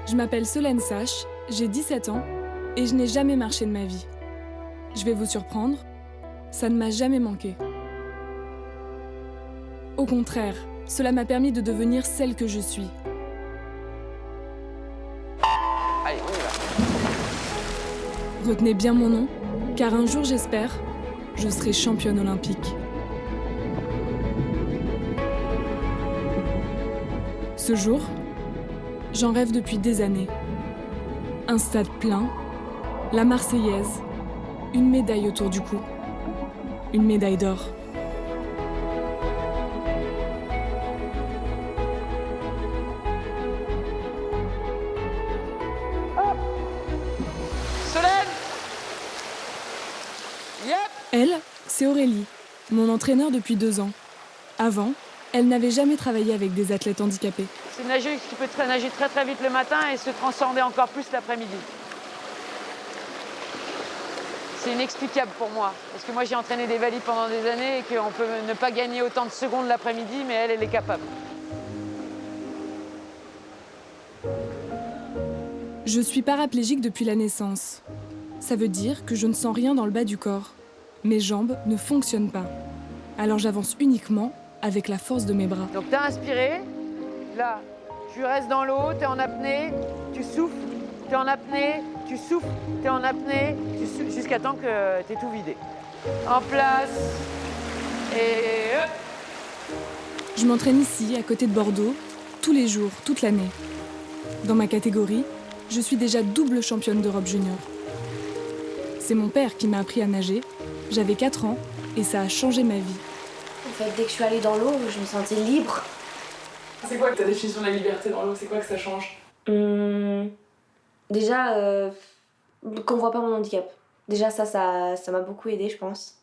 Je m'appelle Solène Sache, j'ai 17 ans et je n'ai jamais marché de ma vie. Je vais vous surprendre, ça ne m'a jamais manqué. Au contraire, cela m'a permis de devenir celle que je suis. Allez, on y va. Retenez bien mon nom, car un jour, j'espère, je serai championne olympique. Ce jour, j'en rêve depuis des années. Un stade plein, la Marseillaise, une médaille autour du cou, une médaille d'or. Solène! Yep! Elle, c'est Aurélie, mon entraîneur depuis 2 ans. Avant, elle n'avait jamais travaillé avec des athlètes handicapés. C'est une nageuse qui peut nager très très vite le matin et se transcender encore plus l'après-midi. C'est inexplicable pour moi, parce que moi j'ai entraîné des valides pendant des années et qu'on peut ne pas gagner autant de secondes l'après-midi, mais elle est capable. Je suis paraplégique depuis la naissance. Ça veut dire que je ne sens rien dans le bas du corps. Mes jambes ne fonctionnent pas. Alors j'avance uniquement avec la force de mes bras. Donc t'as inspiré, là, tu restes dans l'eau, t'es en apnée, tu souffles, t'es en apnée, tu souffles, t'es en apnée, tu souffles, jusqu'à temps que t'aies tout vidé. En place, et hop. Je m'entraîne ici, à côté de Bordeaux, tous les jours, toute l'année. Dans ma catégorie, je suis déjà double championne d'Europe junior. C'est mon père qui m'a appris à nager. J'avais 4 ans et ça a changé ma vie. En fait, dès que je suis allée dans l'eau, je me sentais libre. C'est quoi ta définition de la liberté dans l'eau? C'est quoi que ça change? Déjà, qu'on voit pas mon handicap. Déjà, ça m'a beaucoup aidée, je pense.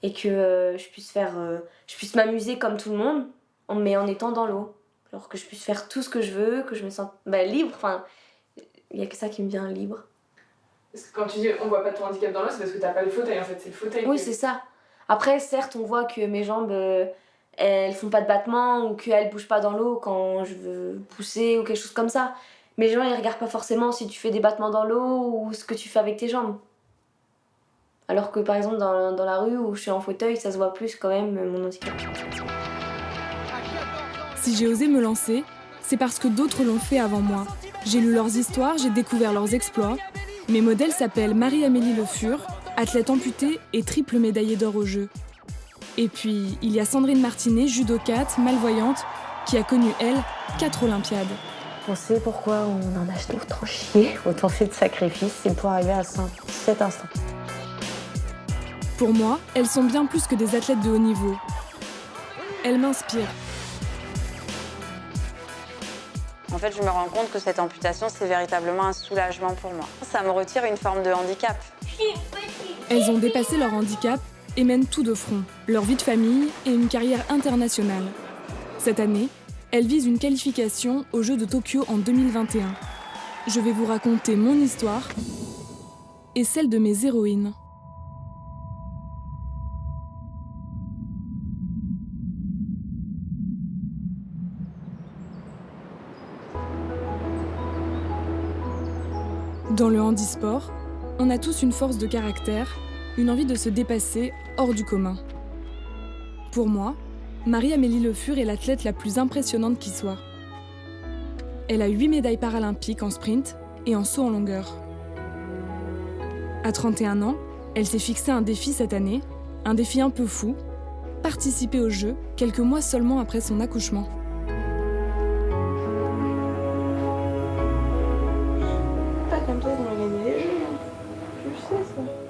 Et que je puisse m'amuser comme tout le monde, mais en étant dans l'eau. Alors que je puisse faire tout ce que je veux, que je me sente libre. Enfin, il n'y a que ça qui me vient libre. Parce que quand tu dis on voit pas ton handicap dans l'eau, c'est parce que t'as pas le fauteuil en fait, c'est le fauteuil. Oui, c'est ça. Après, certes, on voit que mes jambes, elles font pas de battement ou qu'elles bougent pas dans l'eau quand je veux pousser ou quelque chose comme ça. Mais les gens, ils regardent pas forcément si tu fais des battements dans l'eau ou ce que tu fais avec tes jambes. Alors que par exemple, dans la rue où je suis en fauteuil, ça se voit plus quand même, mon handicap. Si j'ai osé me lancer, c'est parce que d'autres l'ont fait avant moi. J'ai lu leurs histoires, j'ai découvert leurs exploits. Mes modèles s'appellent Marie-Amélie Le Fur, athlète amputée et triple médaillée d'or aux Jeux. Et puis, il y a Sandrine Martinet, judokate, malvoyante, qui a connu, elle, 4 Olympiades. On sait pourquoi on en a autant chié, autant fait de sacrifices, c'est pour arriver à cet instant. Pour moi, elles sont bien plus que des athlètes de haut niveau. Elles m'inspirent. En fait, je me rends compte que cette amputation, c'est véritablement un soulagement pour moi. Ça me retire une forme de handicap. Elles ont dépassé leur handicap et mènent tout de front, leur vie de famille et une carrière internationale. Cette année, elles visent une qualification aux Jeux de Tokyo en 2021. Je vais vous raconter mon histoire et celle de mes héroïnes. Dans le handisport, on a tous une force de caractère, une envie de se dépasser hors du commun. Pour moi, Marie-Amélie Le Fur est l'athlète la plus impressionnante qui soit. Elle a 8 médailles paralympiques en sprint et en saut en longueur. À 31 ans, elle s'est fixé un défi cette année, un défi un peu fou, participer aux Jeux quelques mois seulement après son accouchement.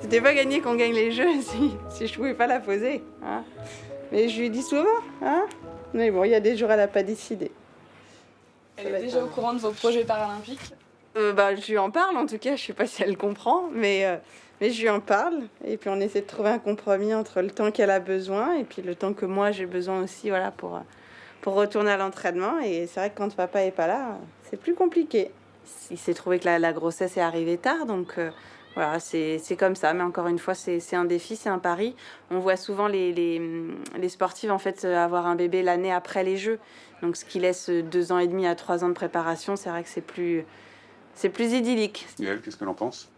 C'était pas gagné qu'on gagne les jeux si je pouvais pas la poser. Hein. Mais je lui dis souvent. Hein. Mais bon, il y a des jours, elle n'a pas décidé. Elle est déjà au courant de vos projets paralympiques? Je lui en parle en tout cas, je sais pas si elle comprend, mais je lui en parle. Et puis on essaie de trouver un compromis entre le temps qu'elle a besoin et puis le temps que moi j'ai besoin aussi pour retourner à l'entraînement. Et c'est vrai que quand papa est pas là, c'est plus compliqué. il s'est trouvé que la grossesse est arrivée tard, donc voilà, c'est comme ça. Mais encore une fois, c'est un défi, c'est un pari. On voit souvent les sportives en fait avoir un bébé l'année après les Jeux, donc ce qui laisse 2 ans et demi à 3 ans de préparation. C'est vrai que c'est plus idyllique. Et elle, qu'est-ce qu'elle en pense?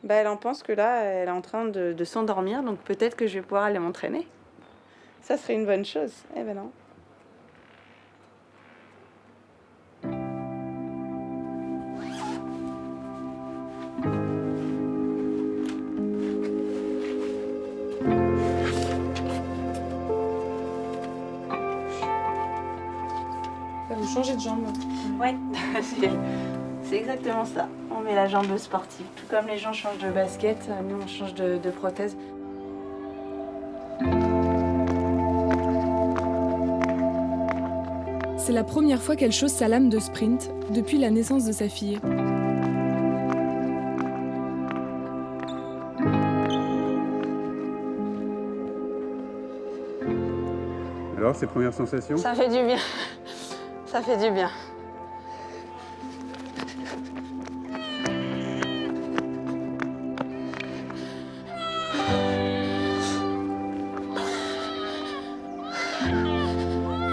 Elle en pense que là, elle est en train de s'endormir, donc peut-être que je vais pouvoir aller m'entraîner. Ça serait une bonne chose. Eh ben non. Vous changez de jambe. Ouais, c'est exactement ça. On met la jambe sportive. Tout comme les gens changent de basket, nous on change de prothèse. C'est la première fois qu'elle chausse sa lame de sprint depuis la naissance de sa fille. Alors, ses premières sensations? Ça fait du bien. Ça fait du bien.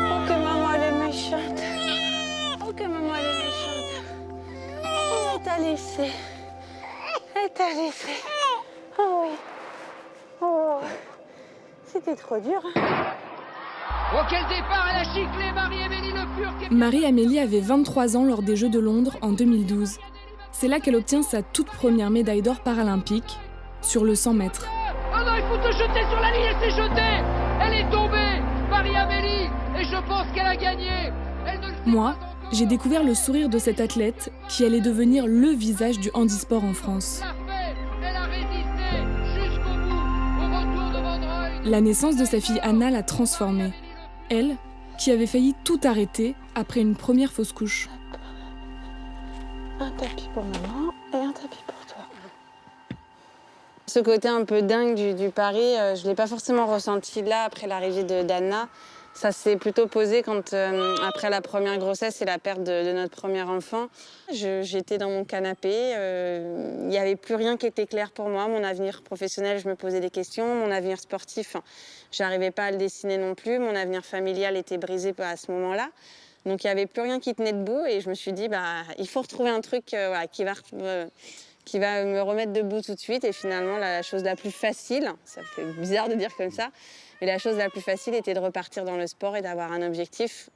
Oh que maman elle est méchante. Oh que maman elle est méchante. Oh, elle t'a laissé. Elle t'a laissé. Oh oui. Oh. C'était trop dur. Oh, quel départ, elle a giclé Marie-Amélie Le Fur. Marie-Amélie avait 23 ans lors des Jeux de Londres en 2012. C'est là qu'elle obtient sa toute première médaille d'or paralympique sur le 100 mètres. Oh non, il faut te jeter sur la ligne, elle s'est jetée. Elle est tombée, Marie-Amélie, et je pense qu'elle a gagné. Elle ne le sait Moi, pas encore. j'ai découvert le sourire de cette athlète qui allait devenir le visage du handisport en France. Elle l'a fait, elle a résisté jusqu'au bout, au retour de Vaudreuil. La naissance de sa fille Anna l'a transformée. Elle, qui avait failli tout arrêter après une première fausse couche. Un tapis pour maman et un tapis pour toi. Ce côté un peu dingue du pari, je ne l'ai pas forcément ressenti là après l'arrivée d'Anna. Ça s'est plutôt posé quand, après la première grossesse et la perte de notre premier enfant. J'étais dans mon canapé, il n'y avait plus rien qui était clair pour moi. Mon avenir professionnel, je me posais des questions. Mon avenir sportif, je n'arrivais pas à le dessiner non plus. Mon avenir familial était brisé à ce moment-là. Donc il n'y avait plus rien qui tenait debout et je me suis dit, il faut retrouver un truc qui va me remettre debout tout de suite. Et finalement, la chose la plus facile, ça fait bizarre de dire comme ça, mais la chose la plus facile était de repartir dans le sport et d'avoir un objectif.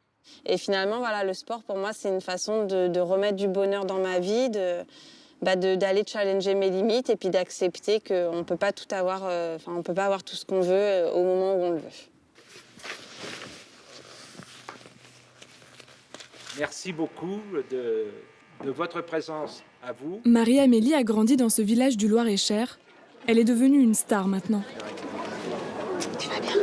Et finalement, voilà, le sport, pour moi, c'est une façon de remettre du bonheur dans ma vie, d'aller challenger mes limites et puis d'accepter qu'on ne peut pas tout avoir, on peut pas avoir tout ce qu'on veut au moment où on le veut. Merci beaucoup de votre présence à vous. Marie-Amélie a grandi dans ce village du Loir-et-Cher. Elle est devenue une star maintenant. Tu vas bien?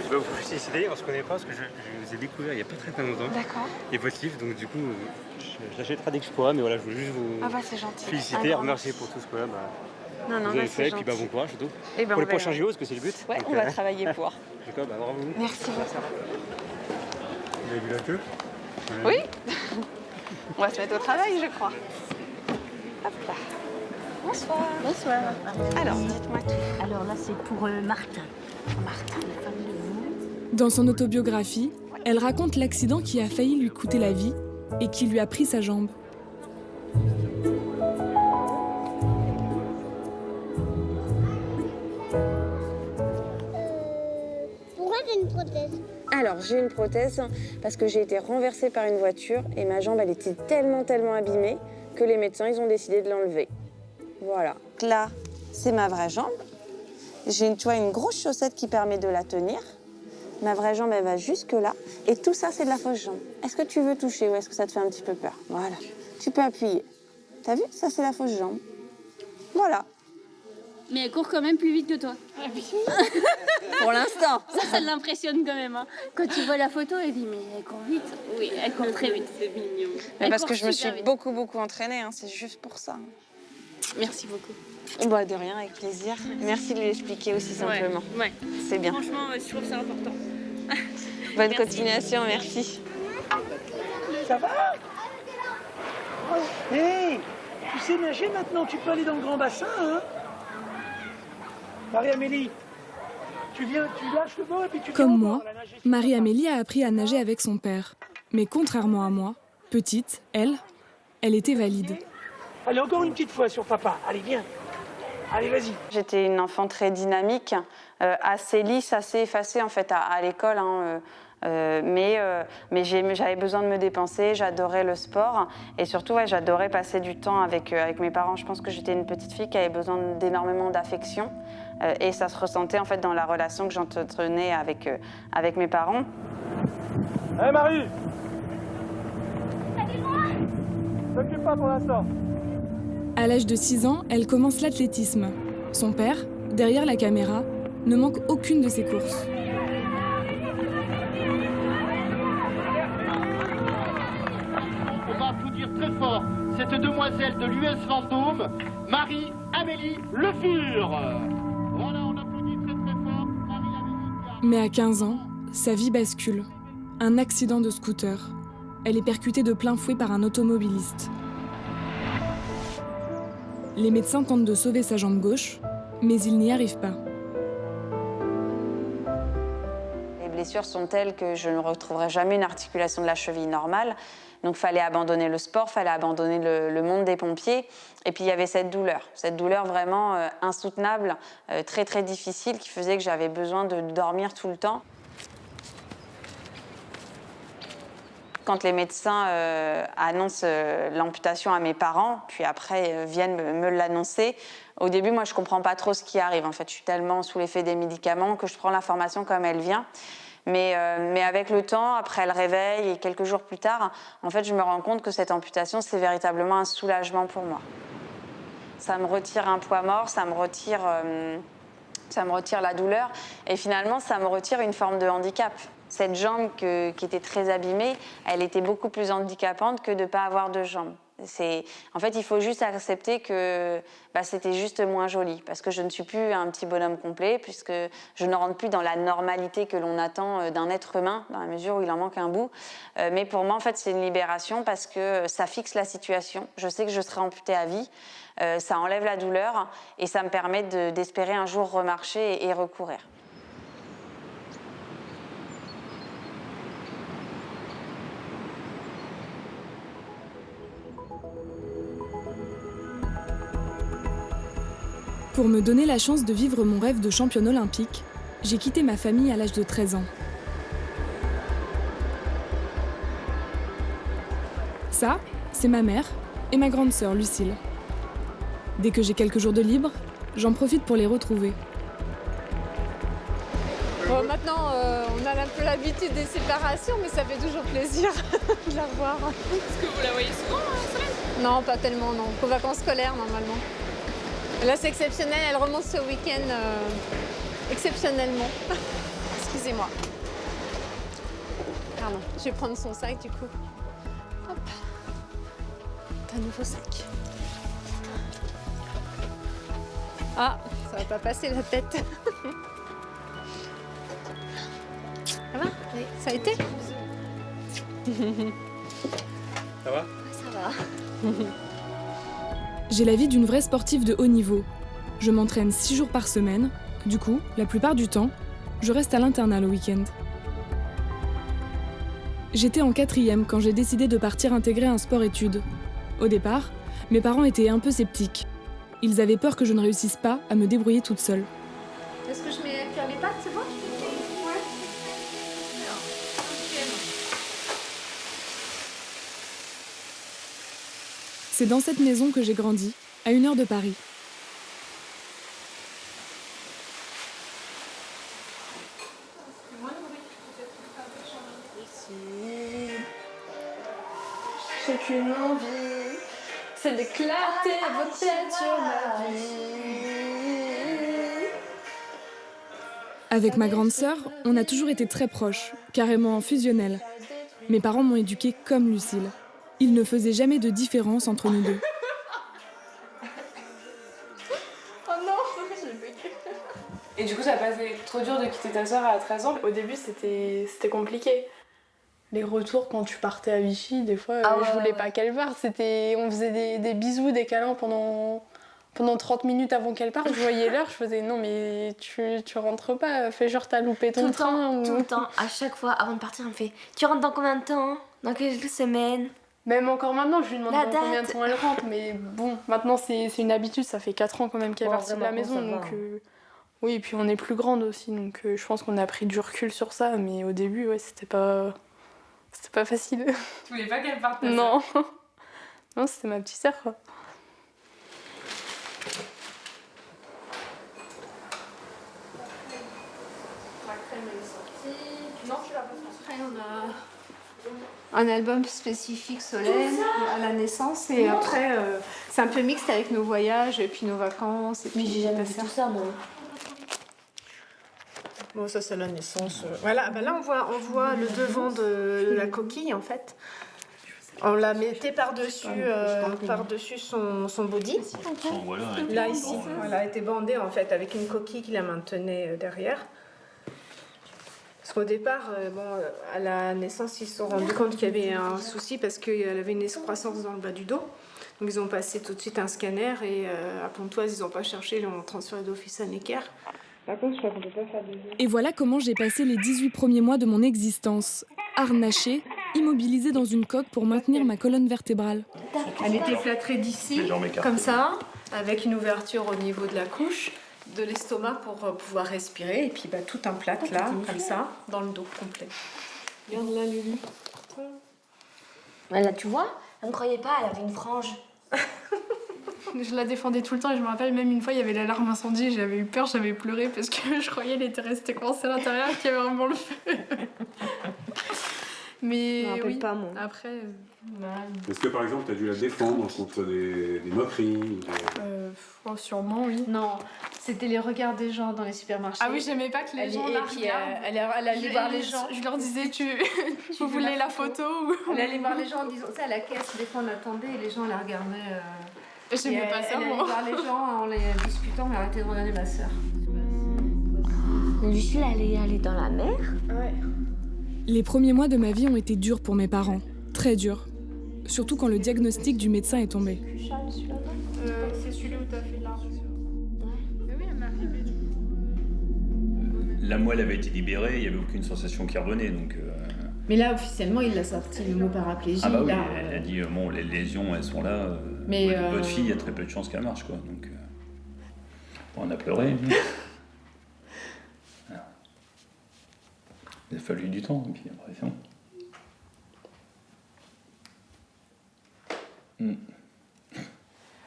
Je vais vous féliciter, on se connaît pas parce que je vous ai découvert il n'y a pas très longtemps. D'accord. Et votre livre, donc du coup, je l'achèterai dès que je pourrai, mais voilà, je voulais juste vous C'est gentil. féliciter, remercier pour tout ce que vous avez fait, et puis bon courage surtout. Pour les prochains JO, parce que c'est le but. Ouais, donc, on va travailler pour. D'accord, bravo. Merci beaucoup. Vous avez vu la queue? Oui. On va se mettre au travail, je crois. Hop là. Bonsoir. Bonsoir. Alors, dites-moi tout. Alors là, c'est pour Martin. Martin, la femme de vous. Dans son autobiographie, elle raconte l'accident qui a failli lui coûter la vie et qui lui a pris sa jambe. Pourquoi j'ai une prothèse? Alors, j'ai une prothèse parce que j'ai été renversée par une voiture et ma jambe, elle était tellement abîmée que les médecins, ils ont décidé de l'enlever. Voilà. Là, c'est ma vraie jambe. J'ai une grosse chaussette qui permet de la tenir. Ma vraie jambe, elle va jusque là. Et tout ça, c'est de la fausse jambe. Est-ce que tu veux toucher ou est-ce que ça te fait un petit peu peur? Voilà. Tu peux appuyer. T'as vu? Ça, c'est la fausse jambe. Voilà. Mais elle court quand même plus vite que toi. Pour l'instant. Ça l'impressionne quand même. Hein. Quand tu vois la photo, elle dit mais elle court vite. Oui, elle court très vite. C'est mignon. Mais parce que je me suis beaucoup entraînée. Hein. C'est juste pour ça. Merci beaucoup. De rien, avec plaisir. Merci de lui expliquer aussi simplement. Ouais. C'est bien. Franchement, je trouve ça important. Bonne continuation, merci. Ça va? Hé, tu sais nager maintenant, tu peux aller dans le grand bassin, hein? Marie-Amélie, tu lâches le bord et puis tu... Comme moi, Marie-Amélie a appris à nager avec son père. Mais contrairement à moi, petite, elle était valide. Allez, encore une petite fois sur papa. Allez, viens. Allez, vas-y. J'étais une enfant très dynamique, assez lisse, assez effacée en fait à l'école. Mais j'avais besoin de me dépenser, j'adorais le sport et surtout j'adorais passer du temps avec mes parents. Je pense que j'étais une petite fille qui avait besoin d'énormément d'affection et ça se ressentait en fait dans la relation que j'entretenais avec mes parents. Hé Marie, t'occupe pas pour l'instant. À l'âge de 6 ans, elle commence l'athlétisme. Son père, derrière la caméra, ne manque aucune de ses courses. On va applaudir très fort cette demoiselle de l'US Vendôme, Marie-Amélie Le Fur. Voilà, on applaudit très très fort Marie-Amélie. Mais à 15 ans, sa vie bascule. Un accident de scooter. Elle est percutée de plein fouet par un automobiliste. Les médecins tentent de sauver sa jambe gauche, mais ils n'y arrivent pas. Les blessures sont telles que je ne retrouverai jamais une articulation de la cheville normale. Donc il fallait abandonner le sport, il fallait abandonner le monde des pompiers. Et puis il y avait cette douleur vraiment insoutenable, très très difficile, qui faisait que j'avais besoin de dormir tout le temps. Quand les médecins annoncent l'amputation à mes parents, puis après viennent me l'annoncer, au début, moi, je ne comprends pas trop ce qui arrive. En fait, je suis tellement sous l'effet des médicaments que je prends l'information comme elle vient. Mais avec le temps, après le réveil et quelques jours plus tard, en fait, je me rends compte que cette amputation, c'est véritablement un soulagement pour moi. Ça me retire un poids mort, ça me retire la douleur et finalement, ça me retire une forme de handicap. Cette jambe qui était très abîmée, elle était beaucoup plus handicapante que de ne pas avoir de jambe. En fait, il faut juste accepter que c'était juste moins joli, parce que je ne suis plus un petit bonhomme complet, puisque je ne rentre plus dans la normalité que l'on attend d'un être humain, dans la mesure où il en manque un bout. Mais pour moi, en fait, c'est une libération, parce que ça fixe la situation. Je sais que je serai amputée à vie, ça enlève la douleur, et ça me permet d'espérer un jour remarcher et recourir. Pour me donner la chance de vivre mon rêve de championne olympique, j'ai quitté ma famille à l'âge de 13 ans. Ça, c'est ma mère et ma grande sœur Lucille. Dès que j'ai quelques jours de libre, j'en profite pour les retrouver. Bon, maintenant, on a un peu l'habitude des séparations, mais ça fait toujours plaisir de la revoir. Est-ce que vous la voyez souvent en semaine? Non, pas tellement, non. Qu'aux vacances scolaires, normalement. Là, c'est exceptionnel, elle remonte ce week-end exceptionnellement. Excusez-moi. Pardon, je vais prendre son sac du coup. Hop. Un nouveau sac. Ah, ça va pas passer la tête. Ça va? Oui, ça a été? Ça va? Ça va. J'ai la vie d'une vraie sportive de haut niveau. Je m'entraîne 6 jours par semaine. Du coup, la plupart du temps, je reste à l'internat le week-end. J'étais en 4e quand j'ai décidé de partir intégrer un sport-études. Au départ, mes parents étaient un peu sceptiques. Ils avaient peur que je ne réussisse pas à me débrouiller toute seule. Est-ce que je mets cuire les pâtes, c'est bon? Ouais. C'est dans cette maison que j'ai grandi, à 1 heure de Paris. J'ai qu'une envie, c'est d'éclater vos têtes sur ma vie. Avec ma grande sœur, on a toujours été très proches, carrément fusionnels. Mes parents m'ont éduquée comme Lucille. Ils ne faisaient jamais de différence entre nous deux. Oh non, Et du coup, ça passait trop dur de quitter ta sœur à 13 ans. Au début, c'était compliqué. Les retours quand tu partais à Vichy, des fois, je voulais pas qu'elle parte. On faisait des bisous, des câlins pendant 30 minutes avant qu'elle parte. Je voyais l'heure, je faisais non mais tu rentres pas, fais genre t'as loupé ton train. Tout le temps, à chaque fois avant de partir, elle me fait tu rentres dans combien de temps? Dans quelques semaines? Même encore maintenant, je lui demande dans combien de temps elle rentre, mais bon, maintenant c'est une habitude, ça fait 4 ans quand même qu'elle est partie de la maison, donc oui, et puis on est plus grande aussi, donc je pense qu'on a pris du recul sur ça, mais au début, ouais, c'était pas facile. Tu voulais pas qu'elle parte? Non. Non, c'était ma petite sœur, quoi. Après, on a un album spécifique Solène à la naissance, et après, c'est un peu mixte avec nos voyages et puis nos vacances. Et puis j'ai jamais vu tout ça, moi. Bon, ça c'est la naissance. Voilà, ben là on voit le devant de la coquille en fait. On la mettait par-dessus son body. Là ici, voilà, elle était bandée en fait avec une coquille qui la maintenait derrière. Parce qu'au départ, à la naissance, ils se sont rendus compte qu'il y avait un souci parce qu'elle avait une excroissance dans le bas du dos. Donc ils ont passé tout de suite un scanner et à Pontoise, ils n'ont pas cherché, ils l'ont transféré d'office à Necker. Par contre, je crois qu'on peut pas faire des... Et voilà comment j'ai passé les 18 premiers mois de mon existence, harnachée, immobilisée dans une coque pour maintenir ma colonne vertébrale. Elle était plâtrée d'ici, comme ça, avec une ouverture au niveau de la couche, de l'estomac pour pouvoir respirer, et puis tout un plâtre là, comme ça, dans le dos complet. Regarde là, Lulu. Là, tu vois, elle ne croyait pas, elle avait une frange. Je la défendais tout le temps et je me rappelle même une fois il y avait l'alarme incendie, j'avais eu peur, j'avais pleuré parce que je croyais qu'elle était restée coincée à l'intérieur et qu'il y avait vraiment le feu. Mais je me rappelle pas, moi. Après... Est-ce que par exemple tu as dû la défendre contre des moqueries sûrement, oui. Non, c'était les regards des gens dans les supermarchés. Ah oui, j'aimais pas que les gens la regardent. Elle allait voir les gens. Je leur disais, vous voulez la photo ou... Elle allait voir les gens en disant, ça à la caisse, des fois on attendait et les gens la regardaient. J'aimais pas ça, moi. Elle allait voir les gens en les disputant, mais arrêtez de regarder ma sœur. Lucille, elle est allée dans la mer? Ouais. Les premiers mois de ma vie ont été durs pour mes parents, très durs. Surtout quand le diagnostic du médecin est tombé. C'est celui où t'as fait l'arme. Oui, elle m'est arrivée. La moelle avait été libérée, il n'y avait aucune sensation qui revenait, donc... Mais là, officiellement, il l'a sorti, le mot paraplégie. Ah bah oui, là, elle a dit, bon, les lésions, elles sont là. Mais votre fille, il y a très peu de chances qu'elle marche, quoi. Donc, bon, on a pleuré. Il a fallu du temps, et puis après, c'est bon.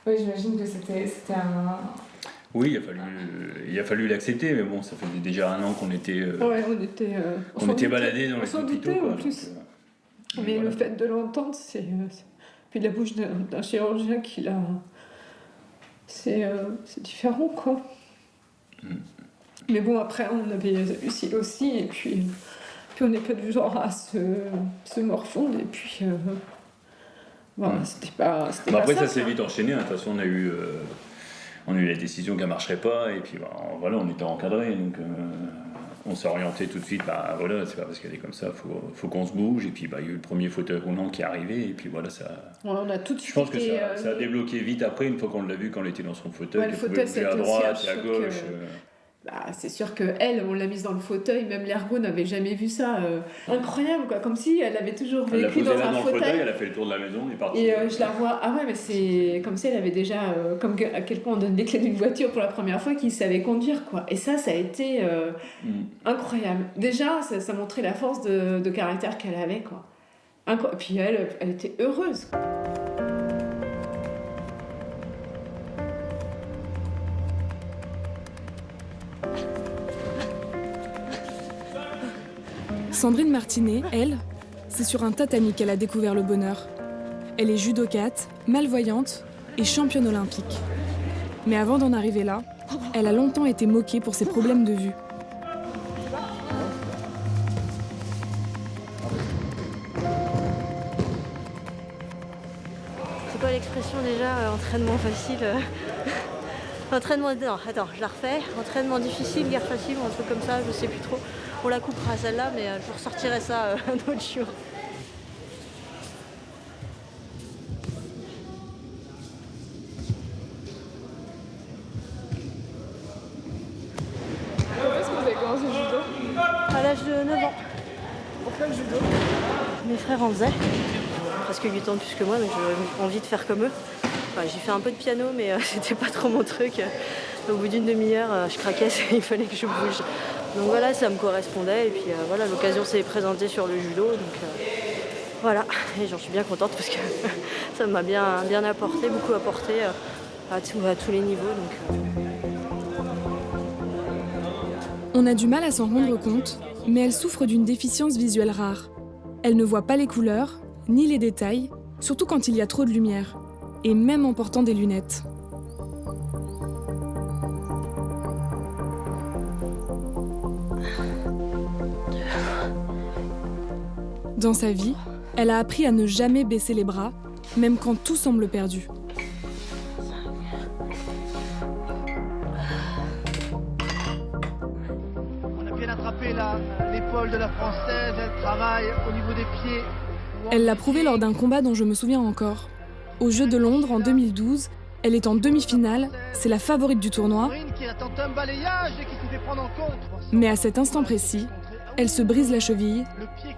Oui, j'imagine que c'était un... Oui, il a fallu l'accepter, mais bon, ça faisait déjà 1 an qu'on était... on était baladés dans les hôpitaux, quoi. En plus. Donc, mais voilà. le fait de l'entendre, c'est... Puis de la bouche d'un chirurgien qui l'a... C'est différent, quoi. Mais bon, après, on avait Lucille aussi, et puis on n'est pas du genre à se morfondre, et puis... Voilà, c'était pas après, ça s'est vite enchaîné. De toute façon, on a eu la décision qu'elle ne marcherait pas. Et puis, voilà, on était encadrés. Donc, on s'est orienté tout de suite. Voilà, c'est pas parce qu'elle est comme ça. Faut qu'on se bouge. Et puis, il y a eu le premier fauteuil roulant qui est arrivé. Et puis, voilà, ça... On a tout de suite je pense que ça a débloqué vite après, une fois qu'on l'a vu quand elle était dans son fauteuil. Le fauteuil, pouvait bouger à droite et à gauche. C'est sûr qu'elle, on l'a mise dans le fauteuil, même l'ergo n'avait jamais vu ça. Incroyable, quoi, comme si elle avait toujours vécu dans un fauteuil. Elle a fait le tour de la maison, elle est partie. Et je la vois, ah ouais, mais c'est comme si elle avait déjà, comme à quel point on donne les clés d'une voiture pour la première fois, qu'il savait conduire, quoi. Et ça a été incroyable. Déjà, ça montrait la force de caractère qu'elle avait, quoi. Puis elle était heureuse, quoi. Sandrine Martinet, elle, c'est sur un tatami qu'elle a découvert le bonheur. Elle est judokate, malvoyante et championne olympique. Mais avant d'en arriver là, elle a longtemps été moquée pour ses problèmes de vue. C'est quoi l'expression déjà, entraînement facile Entraînement, non, attends, je la refais. Entraînement difficile, guerre facile ou un truc comme ça, je sais plus trop. On la coupera celle-là, mais je vous ressortirai ça un autre jour. Est-ce que vous avez commencé le judo? À l'âge de 9 ans. Pourquoi le judo? Mes frères en faisaient. Presque 8 ans de plus que moi, donc j'ai envie de faire comme eux. Enfin, j'ai fait un peu de piano, mais c'était pas trop mon truc. Au bout d'une demi-heure, je craquais, il fallait que je bouge. Donc voilà, ça me correspondait. Et puis voilà, l'occasion s'est présentée sur le judo. Donc voilà, et j'en suis bien contente parce que ça m'a bien apporté, beaucoup apporté à tous les niveaux. Donc, On a du mal à s'en rendre compte, mais elle souffre d'une déficience visuelle rare. Elle ne voit pas les couleurs, ni les détails, surtout quand il y a trop de lumière, et même en portant des lunettes. Dans sa vie, elle a appris à ne jamais baisser les bras, même quand tout semble perdu. On a bien attrapé l'épaule de la Française, elle travaille au niveau des pieds. Elle l'a prouvé lors d'un combat dont je me souviens encore. Aux Jeux de Londres en 2012, elle est en demi-finale, c'est la favorite du tournoi. Mais à cet instant précis, elle se brise la cheville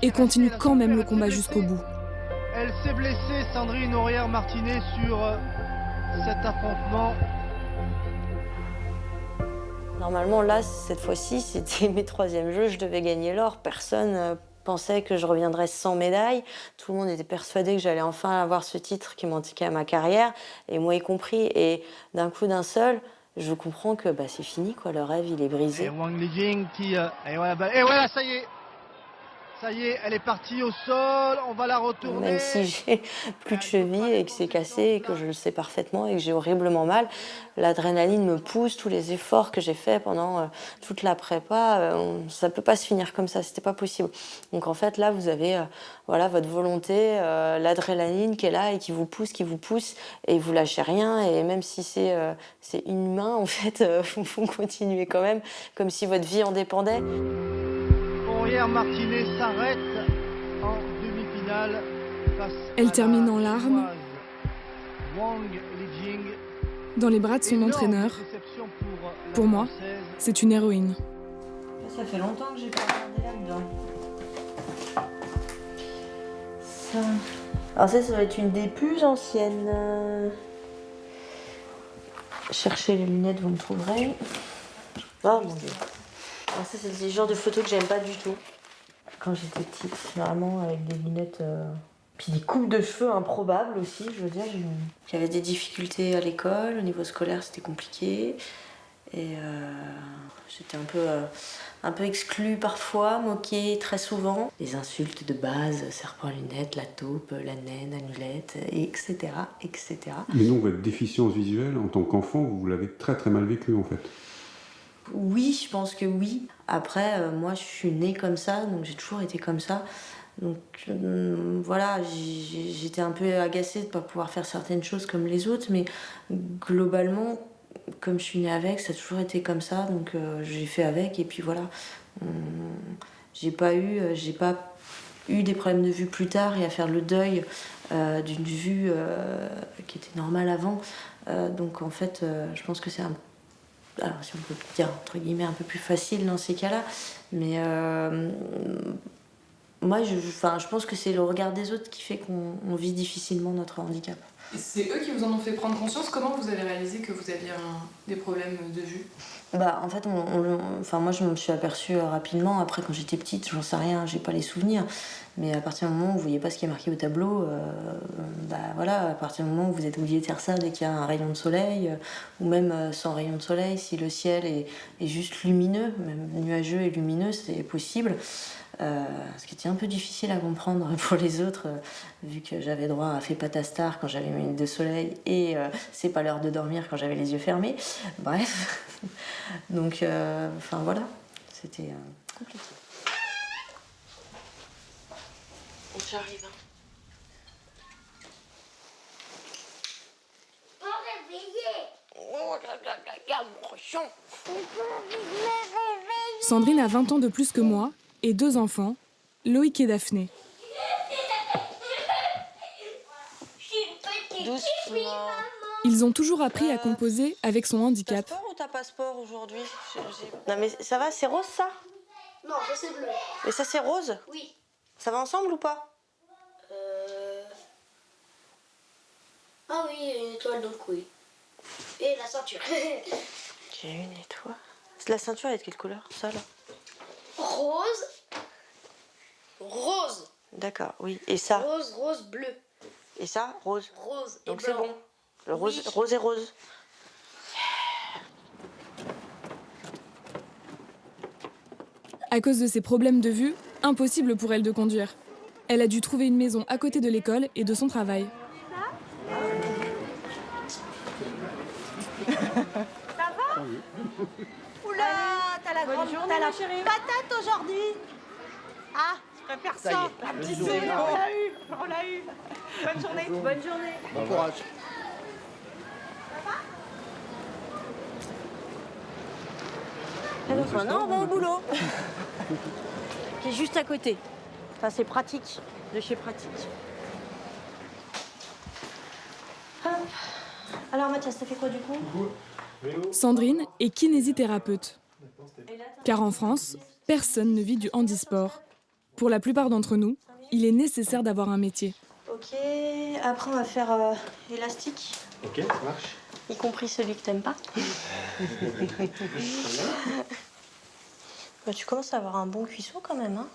et continue quand même le combat jusqu'au bout. Elle s'est blessée, Sandrine Aurière-Martinet, sur cet affrontement. Normalement, là, cette fois-ci, c'était mes 3e jeux, je devais gagner l'or. Personne pensait que je reviendrais sans médaille. Tout le monde était persuadé que j'allais enfin avoir ce titre qui manquait à ma carrière, et moi y compris. Et d'un coup d'un seul, je comprends que c'est fini, quoi. Le rêve, il est brisé. Et Wang Lijing qui... et voilà, ça y est. Ça y est, elle est partie au sol, on va la retourner. Même si j'ai plus de cheville et que c'est cassé et que je le sais parfaitement et que j'ai horriblement mal, l'adrénaline me pousse, tous les efforts que j'ai faits pendant toute la prépa, ça peut pas se finir comme ça, c'était pas possible. Donc en fait là vous avez votre volonté, l'adrénaline qui est là et qui vous pousse et vous lâchez rien, et même si c'est inhumain en fait, vous continuez quand même comme si votre vie en dépendait. Martinet s'arrête en demi-finale face Elle termine en larmes, dans les bras de son entraîneur. Pour moi, c'est une héroïne. Ça fait longtemps que j'ai pas regardé là-dedans. Alors ça va être une des plus anciennes. Cherchez les lunettes, vous me trouverez. Oh mon Dieu. Alors ça, c'est le genre de photos que j'aime pas du tout. Quand j'étais petite, vraiment avec des lunettes, puis des coupes de cheveux improbables aussi, je veux dire. J'avais des difficultés à l'école, au niveau scolaire c'était compliqué. Et j'étais un peu exclue parfois, moquée très souvent. Des insultes de base, serpent à lunettes, la taupe, la naine, annulette, etc., etc. Mais donc votre déficience visuelle, en tant qu'enfant, vous l'avez très très mal vécue en fait. Oui, je pense que oui. Après, moi, je suis née comme ça, donc j'ai toujours été comme ça. Donc voilà, j'étais un peu agacée de ne pas pouvoir faire certaines choses comme les autres, mais globalement, comme je suis née avec, ça a toujours été comme ça, donc j'ai fait avec, et puis voilà. J'ai pas eu des problèmes de vue plus tard et à faire le deuil d'une vue qui était normale avant. Donc en fait, je pense que c'est alors si on peut dire entre guillemets un peu plus facile dans ces cas-là, mais moi je pense que c'est le regard des autres qui fait qu'on vit difficilement notre handicap. Et c'est eux qui vous en ont fait prendre conscience? Comment vous avez réalisé que vous aviez des problèmes de vue? En fait, moi je me suis aperçue rapidement. Après, quand j'étais petite, j'en sais rien, j'ai pas les souvenirs. Mais à partir du moment où vous voyez pas ce qui est marqué au tableau, à partir du moment où vous êtes obligé de faire ça dès qu'il y a un rayon de soleil, ou même sans rayon de soleil, si le ciel est juste lumineux, même nuageux et lumineux, c'est possible. Ce qui était un peu difficile à comprendre pour les autres, vu que j'avais droit à Fais pas ta star quand j'avais mes lunettes de soleil et C'est pas l'heure de dormir quand j'avais les yeux fermés. Bref, donc voilà, c'était compliqué. J'arrive. Bon réveillé. Sandrine a 20 ans de plus que moi et 2 enfants, Loïc et Daphné. Doucement. Ils ont toujours appris à composer avec son handicap. T'as sport ou t'as pas sport aujourd'hui? Non mais ça va, c'est rose ça? Non, ça c'est bleu. Et ça c'est rose? Oui. Ça va ensemble ou pas? Ah oui, il y a une étoile donc oui. Et la ceinture. J'ai une étoile. La ceinture elle est de quelle couleur? Ça là? Rose. Rose. D'accord, oui. Et ça? Rose, rose, bleu. Et ça? Rose. Rose et donc c'est blanc. bon. Le rose, Oui. rose et rose. À cause de ses problèmes de vue, impossible pour elle de conduire. Elle a dû trouver une maison à côté de l'école et de son travail. Ça va? Oula, t'as la grande journée, ma chérie. Patate aujourd'hui. Ah, je préfère ça. Un petit sourire, on l'a eu. Bonne journée. Bonne journée. Bon courage. Et donc maintenant, on va au boulot. Qui est juste à côté. Enfin, c'est pratique, de chez pratique. Hop. Alors Mathias, t'as fait quoi du coup? Sandrine est kinésithérapeute. Car en France, personne ne vit du handisport. Pour la plupart d'entre nous, il est nécessaire d'avoir un métier. Ok, après on va faire élastique. Ok, ça marche. Y compris celui que t'aimes pas. Bah, tu commences à avoir un bon cuisseau quand même, hein.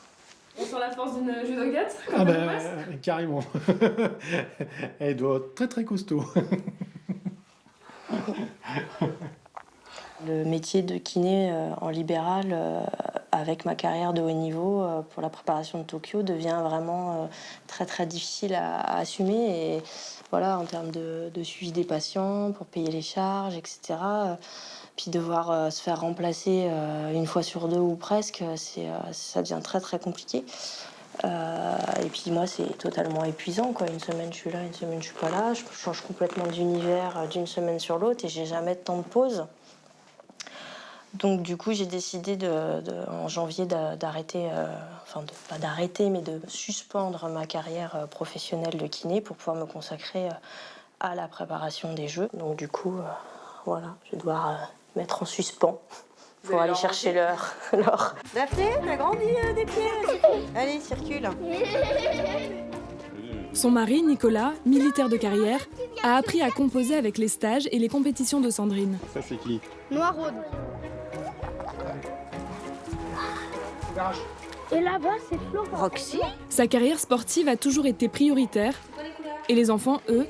On sent la force d'une judokate. Ah carrément. Elle doit être très très costaud. Le métier de kiné en libéral, avec ma carrière de haut niveau pour la préparation de Tokyo, devient vraiment très très difficile à assumer. Et voilà, en termes de suivi des patients, pour payer les charges, etc. Puis devoir se faire remplacer une fois sur 2 ou presque, ça devient très très compliqué. Et puis moi, c'est totalement épuisant, quoi. Une semaine, je suis là, une semaine, je suis pas là. Je change complètement d'univers d'une semaine sur l'autre et j'ai jamais de temps de pause. Donc du coup, j'ai décidé en janvier d'arrêter, pas d'arrêter, mais de suspendre ma carrière professionnelle de kiné pour pouvoir me consacrer à la préparation des Jeux. Donc du coup, voilà, je vais devoir mettre en suspens pour aller chercher l'or. Daphné, t'as grandi des pieds. Allez, circule. Son mari, Nicolas, militaire de carrière, a appris à composer avec les stages et les compétitions de Sandrine. Ça c'est qui? Noiraude. Et là-bas, c'est Florent. Roxy. Sa carrière sportive a toujours été prioritaire et les enfants, eux,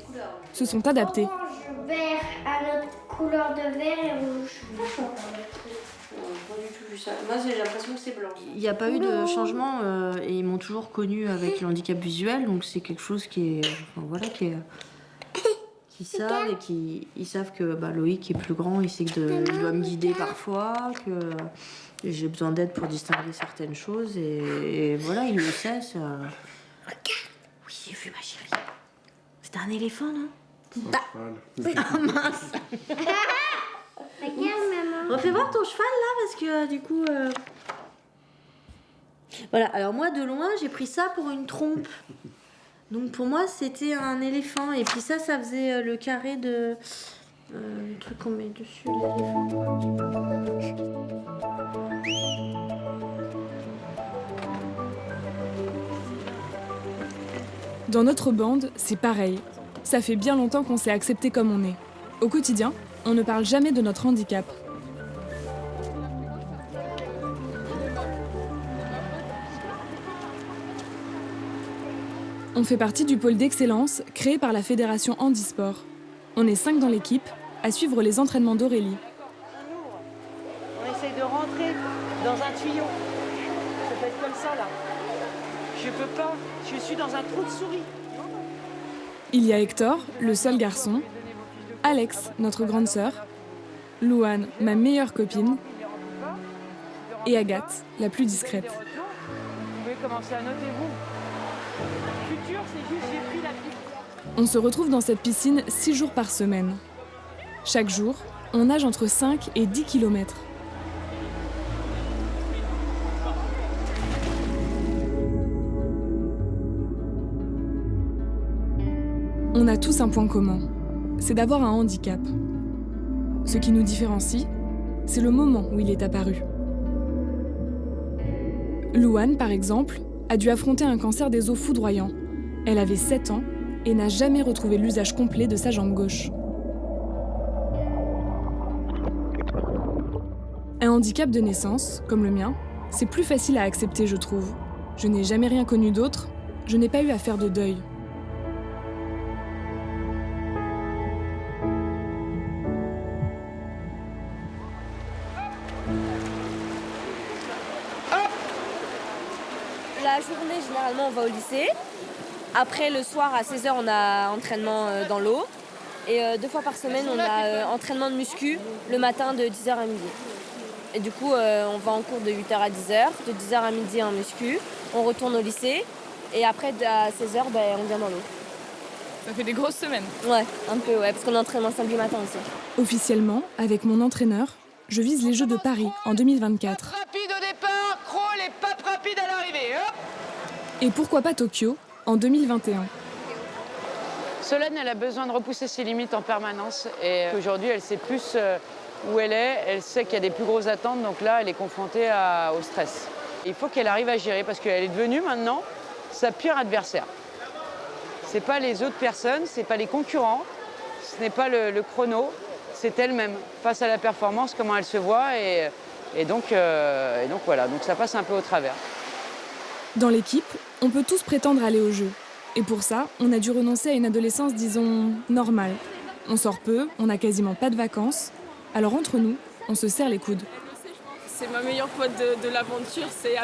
se sont adaptés. Orange, vert à notre couleur de vert et rouge. Moi, j'ai l'impression que c'est blanc. Il n'y a pas eu de changement et ils m'ont toujours connue avec le handicap visuel, donc c'est quelque chose qui savent et ils savent que Loïc est plus grand, il sait que il doit me guider parfois, que j'ai besoin d'aide pour distinguer certaines choses et voilà, il le sait. Regarde. Oui, j'ai vu ma chérie. C'était un éléphant, non? Ah mince. Regarde, maman. Refais voir ton cheval là parce que du coup. Voilà, alors moi de loin j'ai pris ça pour une trompe. Donc pour moi c'était un éléphant et puis ça faisait le carré de. Le truc qu'on met dessus l'éléphant. Dans notre bande, c'est pareil. Ça fait bien longtemps qu'on s'est accepté comme on est. Au quotidien, on ne parle jamais de notre handicap. On fait partie du pôle d'excellence créé par la Fédération Handisport. On est 5 dans l'équipe à suivre les entraînements d'Aurélie. On essaye de rentrer dans un tuyau. Ça peut être comme ça, là. Je peux pas. Je suis dans un trou de souris. Il y a Hector, le seul garçon, Alex, notre grande sœur, Louane, ma meilleure copine, et Agathe, la plus discrète. Vous pouvez commencer à noter, vous. Futur, c'est juste j'ai pris la petite. On se retrouve dans cette piscine 6 jours par semaine. Chaque jour, on nage entre 5 et 10 km. On a tous un point commun, c'est d'avoir un handicap. Ce qui nous différencie, c'est le moment où il est apparu. Louane, par exemple, a dû affronter un cancer des os foudroyant. Elle avait 7 ans et n'a jamais retrouvé l'usage complet de sa jambe gauche. Un handicap de naissance, comme le mien, c'est plus facile à accepter, je trouve. Je n'ai jamais rien connu d'autre, je n'ai pas eu à faire de deuil. La journée, généralement, on va au lycée. Après, le soir, à 16h, on a entraînement dans l'eau. Et 2 fois par semaine, on a entraînement de muscu le matin de 10h à midi. Et du coup, on va en cours de 8h à 10h, de 10h à midi en muscu. On retourne au lycée. Et après, à 16h, on vient dans l'eau. Ça fait des grosses semaines. Ouais, un peu, ouais, parce qu'on a entraînement samedi matin aussi. Officiellement, avec mon entraîneur, je vise les Jeux de Paris en 2024. Rapide au départ, crawl et pape rapide à l'arrivée. Hop. Et pourquoi pas Tokyo en 2021. Solène, elle a besoin de repousser ses limites en permanence. Et aujourd'hui, elle sait plus où elle est. Elle sait qu'il y a des plus grosses attentes. Donc là, elle est confrontée au stress. Il faut qu'elle arrive à gérer parce qu'elle est devenue maintenant sa pire adversaire. C'est pas les autres personnes, c'est pas les concurrents, ce n'est pas le chrono, c'est elle-même face à la performance, comment elle se voit et donc voilà, donc ça passe un peu au travers. Dans l'équipe, on peut tous prétendre aller au jeu. Et pour ça, on a dû renoncer à une adolescence, disons, normale. On sort peu, on n'a quasiment pas de vacances. Alors entre nous, on se serre les coudes. C'est ma meilleure pote de l'aventure, c'est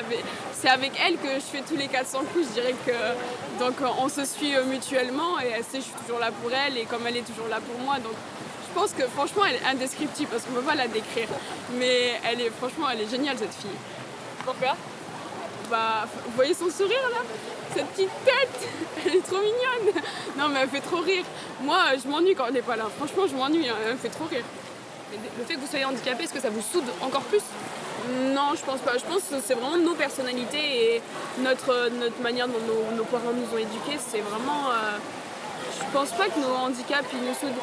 avec elle que je fais tous les 400 coups, je dirais que donc on se suit mutuellement et elle sait que je suis toujours là pour elle et comme elle est toujours là pour moi, donc je pense que franchement elle est indescriptible parce qu'on ne peut pas la décrire, mais franchement elle est géniale cette fille. Pourquoi ? Vous voyez son sourire là ? Cette petite tête, elle est trop mignonne. Non mais elle fait trop rire. Moi je m'ennuie quand elle n'est pas là, franchement je m'ennuie, elle me fait trop rire. Le fait que vous soyez handicapé, est-ce que ça vous soude encore plus ? Non, je pense pas. Je pense que c'est vraiment nos personnalités et notre manière dont nos parents nous ont éduqués. C'est vraiment... je pense pas que nos handicaps, ils nous soudent.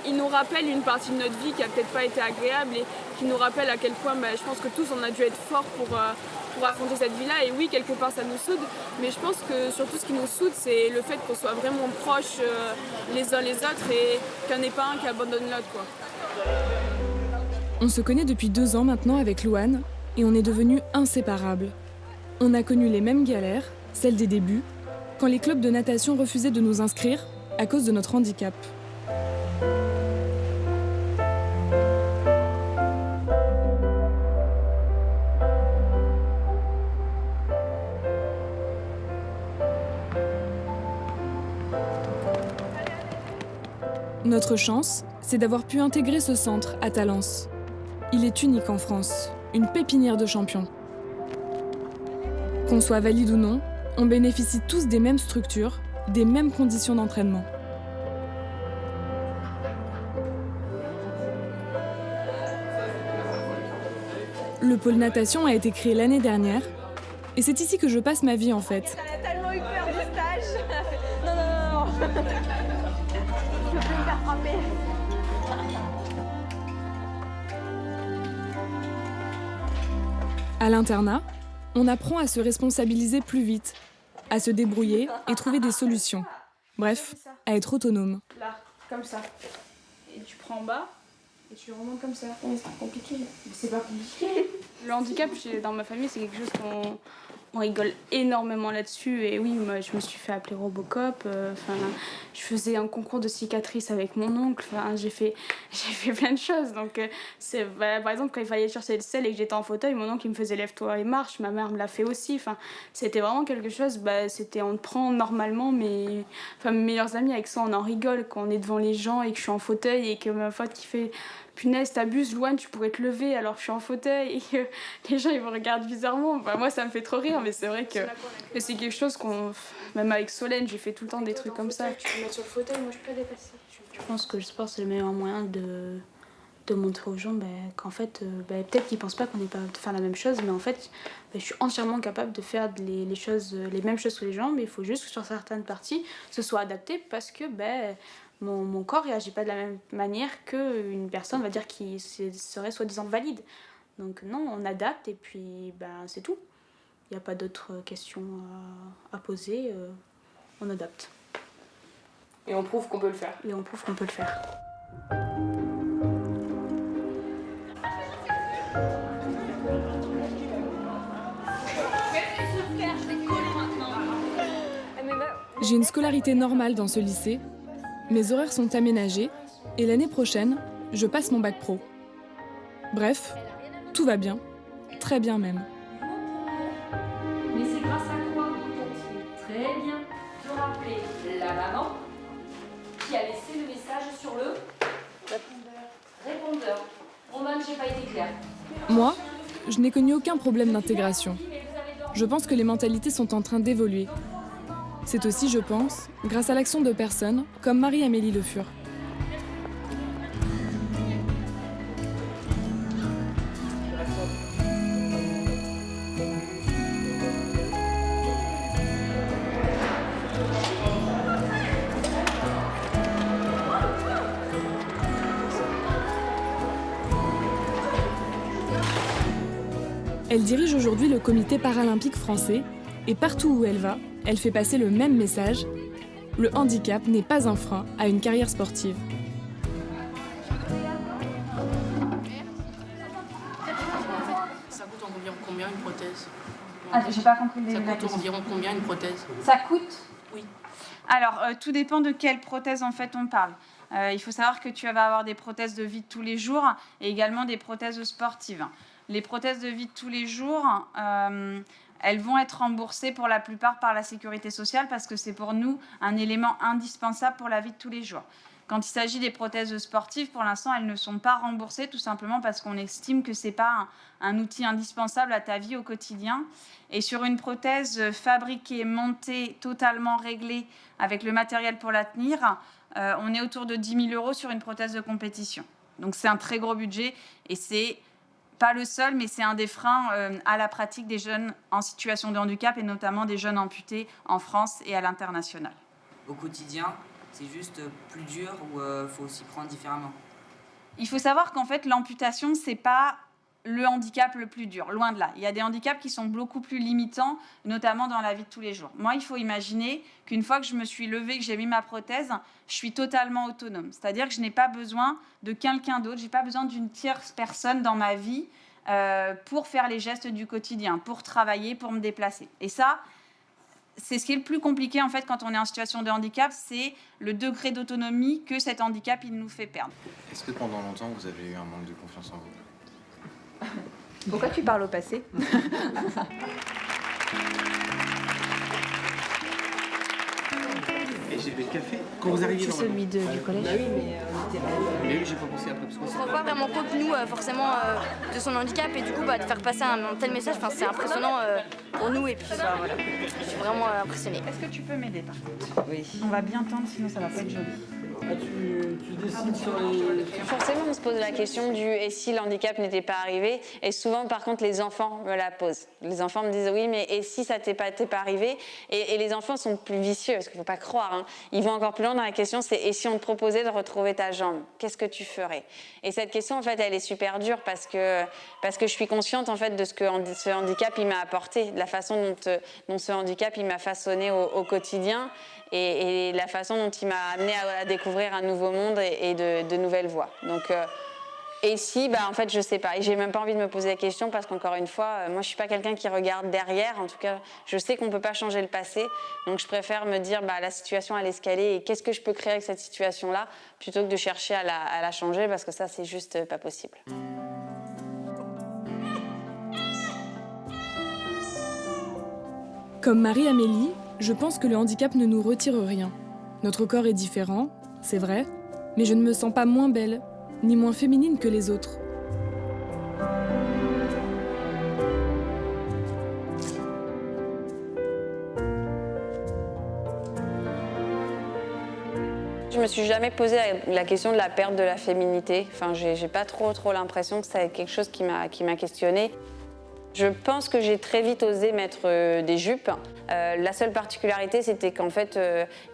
Ils nous rappellent une partie de notre vie qui a peut-être pas été agréable et qui nous rappelle à quel point je pense que tous on a dû être forts pour affronter cette vie-là. Et oui, quelque part ça nous soude, mais je pense que surtout ce qui nous soude, c'est le fait qu'on soit vraiment proches les uns les autres et qu'il n'y en ait pas un qui abandonne l'autre, quoi. On se connaît depuis 2 ans maintenant avec Louane et on est devenus inséparables. On a connu les mêmes galères, celles des débuts, quand les clubs de natation refusaient de nous inscrire à cause de notre handicap. Notre chance, c'est d'avoir pu intégrer ce centre à Talence. Il est unique en France, une pépinière de champions. Qu'on soit valide ou non, on bénéficie tous des mêmes structures, des mêmes conditions d'entraînement. Le pôle natation a été créé l'année dernière, et c'est ici que je passe ma vie en fait. Elle a tellement eu peur du stage. Non. Je peux plus me faire frapper. À l'internat, on apprend à se responsabiliser plus vite, à se débrouiller et trouver des solutions. Bref, à être autonome. Là, comme ça. Et tu prends en bas et tu remontes comme ça. Ouais, c'est pas compliqué. Mais c'est pas compliqué. Le handicap, dans ma famille, c'est quelque chose on rigole énormément là-dessus. Et oui, moi, je me suis fait appeler Robocop. Je faisais un concours de cicatrices avec mon oncle. J'ai fait plein de choses. Donc, par exemple, quand il fallait chercher le sel et que j'étais en fauteuil, mon oncle il me faisait lève-toi et marche. Ma mère me l'a fait aussi. C'était vraiment quelque chose. On te prend normalement, mais mes meilleurs amis, avec ça, on en rigole quand on est devant les gens et que je suis en fauteuil et que ma pote qui fait punaise, t'abuses, Louane, tu pourrais te lever alors que je suis en fauteuil et que les gens ils me regardent bizarrement. Bah, moi, ça me fait trop rire, mais c'est vrai que c'est quelque chose qu'on. Même avec Solène, j'ai fait tout le temps des trucs comme ça. Tu peux me mettre sur le fauteuil, moi je peux pas dépasser. Je pense que le sport, c'est le meilleur moyen de montrer aux gens qu'en fait, peut-être qu'ils pensent pas qu'on est pas de faire la même chose, mais en fait, je suis entièrement capable de faire les mêmes choses que les gens, mais il faut juste que sur certaines parties, ce soit adapté parce que mon corps réagit pas de la même manière qu'une personne, on va dire, qui serait soi-disant valide. Donc non, on adapte et puis c'est tout. Il n'y a pas d'autres questions à poser, on adapte. Et on prouve qu'on peut le faire. Et on prouve qu'on peut le faire. J'ai une scolarité normale dans ce lycée, mes horaires sont aménagés et l'année prochaine, je passe mon bac pro. Bref, tout va bien, très bien même. Mais c'est grâce à quoi peut-il très bien te rappeler la maman qui a laissé le message sur le répondeur. Roman, j'ai pas été claire. Moi, je n'ai connu aucun problème d'intégration. Je pense que les mentalités sont en train d'évoluer. C'est aussi, je pense, grâce à l'action de personnes comme Marie-Amélie Le Fur. Elle dirige aujourd'hui le comité paralympique français et partout où elle va, elle fait passer le même message. Le handicap n'est pas un frein à une carrière sportive. Ça coûte environ combien une prothèse? J'ai pas compris Ça coûte environ combien une prothèse? Ça coûte? Oui. Alors, tout dépend de quelle prothèse en fait on parle. Il faut savoir que tu vas avoir des prothèses de vie de tous les jours et également des prothèses sportives. Les prothèses de vie de tous les jours, elles vont être remboursées pour la plupart par la sécurité sociale parce que c'est pour nous un élément indispensable pour la vie de tous les jours. Quand il s'agit des prothèses sportives, pour l'instant, elles ne sont pas remboursées tout simplement parce qu'on estime que ce n'est pas un outil indispensable à ta vie au quotidien. Et sur une prothèse fabriquée, montée, totalement réglée avec le matériel pour la tenir, on est autour de 10 000 € sur une prothèse de compétition. Donc c'est un très gros budget et c'est pas le seul, mais c'est un des freins à la pratique des jeunes en situation de handicap et notamment des jeunes amputés en France et à l'international. Au quotidien, c'est juste plus dur ou faut s'y prendre différemment? Il faut savoir qu'en fait, l'amputation, c'est pas le handicap le plus dur, loin de là. Il y a des handicaps qui sont beaucoup plus limitants, notamment dans la vie de tous les jours. Moi, il faut imaginer qu'une fois que je me suis levée, que j'ai mis ma prothèse, je suis totalement autonome. C'est-à-dire que je n'ai pas besoin de quelqu'un d'autre, je n'ai pas besoin d'une tierce personne dans ma vie pour faire les gestes du quotidien, pour travailler, pour me déplacer. Et ça, c'est ce qui est le plus compliqué en fait quand on est en situation de handicap, c'est le degré d'autonomie que cet handicap il nous fait perdre. Est-ce que pendant longtemps vous avez eu un manque de confiance en vous? Pourquoi tu parles au passé? Et j'ai bu le café quand vous arrivez dans celui du collège. Bah oui, mais oui, j'ai pas pensé après. On se rend pas vraiment compte, nous, forcément, de son handicap et du coup, de faire passer un tel message, c'est impressionnant pour nous et puis voilà. Je suis vraiment impressionnée. Est-ce que tu peux m'aider par contre? Oui. On va bien tendre, sinon ça va pas être joli. Tu décides sur les... Forcément, on se pose la question du « et si le handicap n'était pas arrivé ?» Et souvent, par contre, les enfants me la posent. Les enfants me disent « oui, mais et si ça t'est pas arrivé ?» Et les enfants sont plus vicieux, parce qu'il ne faut pas croire. Hein. Ils vont encore plus loin dans la question, c'est « et si on te proposait de retrouver ta jambe, qu'est-ce que tu ferais ?» Et cette question, en fait, elle est super dure parce que je suis consciente, en fait, de ce que ce handicap il m'a apporté, de la façon dont ce handicap il m'a façonné au quotidien. Et la façon dont il m'a amené à découvrir un nouveau monde et de nouvelles voies. Donc, et si, en fait, je sais pas. Et j'ai même pas envie de me poser la question parce qu'encore une fois, moi, je suis pas quelqu'un qui regarde derrière. En tout cas, je sais qu'on peut pas changer le passé. Donc, je préfère me dire, la situation, elle est escalée et qu'est-ce que je peux créer avec cette situation-là plutôt que de chercher à la changer parce que ça, c'est juste pas possible. Comme Marie-Amélie, je pense que le handicap ne nous retire rien. Notre corps est différent, c'est vrai, mais je ne me sens pas moins belle, ni moins féminine que les autres. Je me suis jamais posé la question de la perte de la féminité. Enfin, j'ai pas trop l'impression que c'est quelque chose qui m'a questionnée. Je pense que j'ai très vite osé mettre des jupes. La seule particularité, c'était qu'en fait,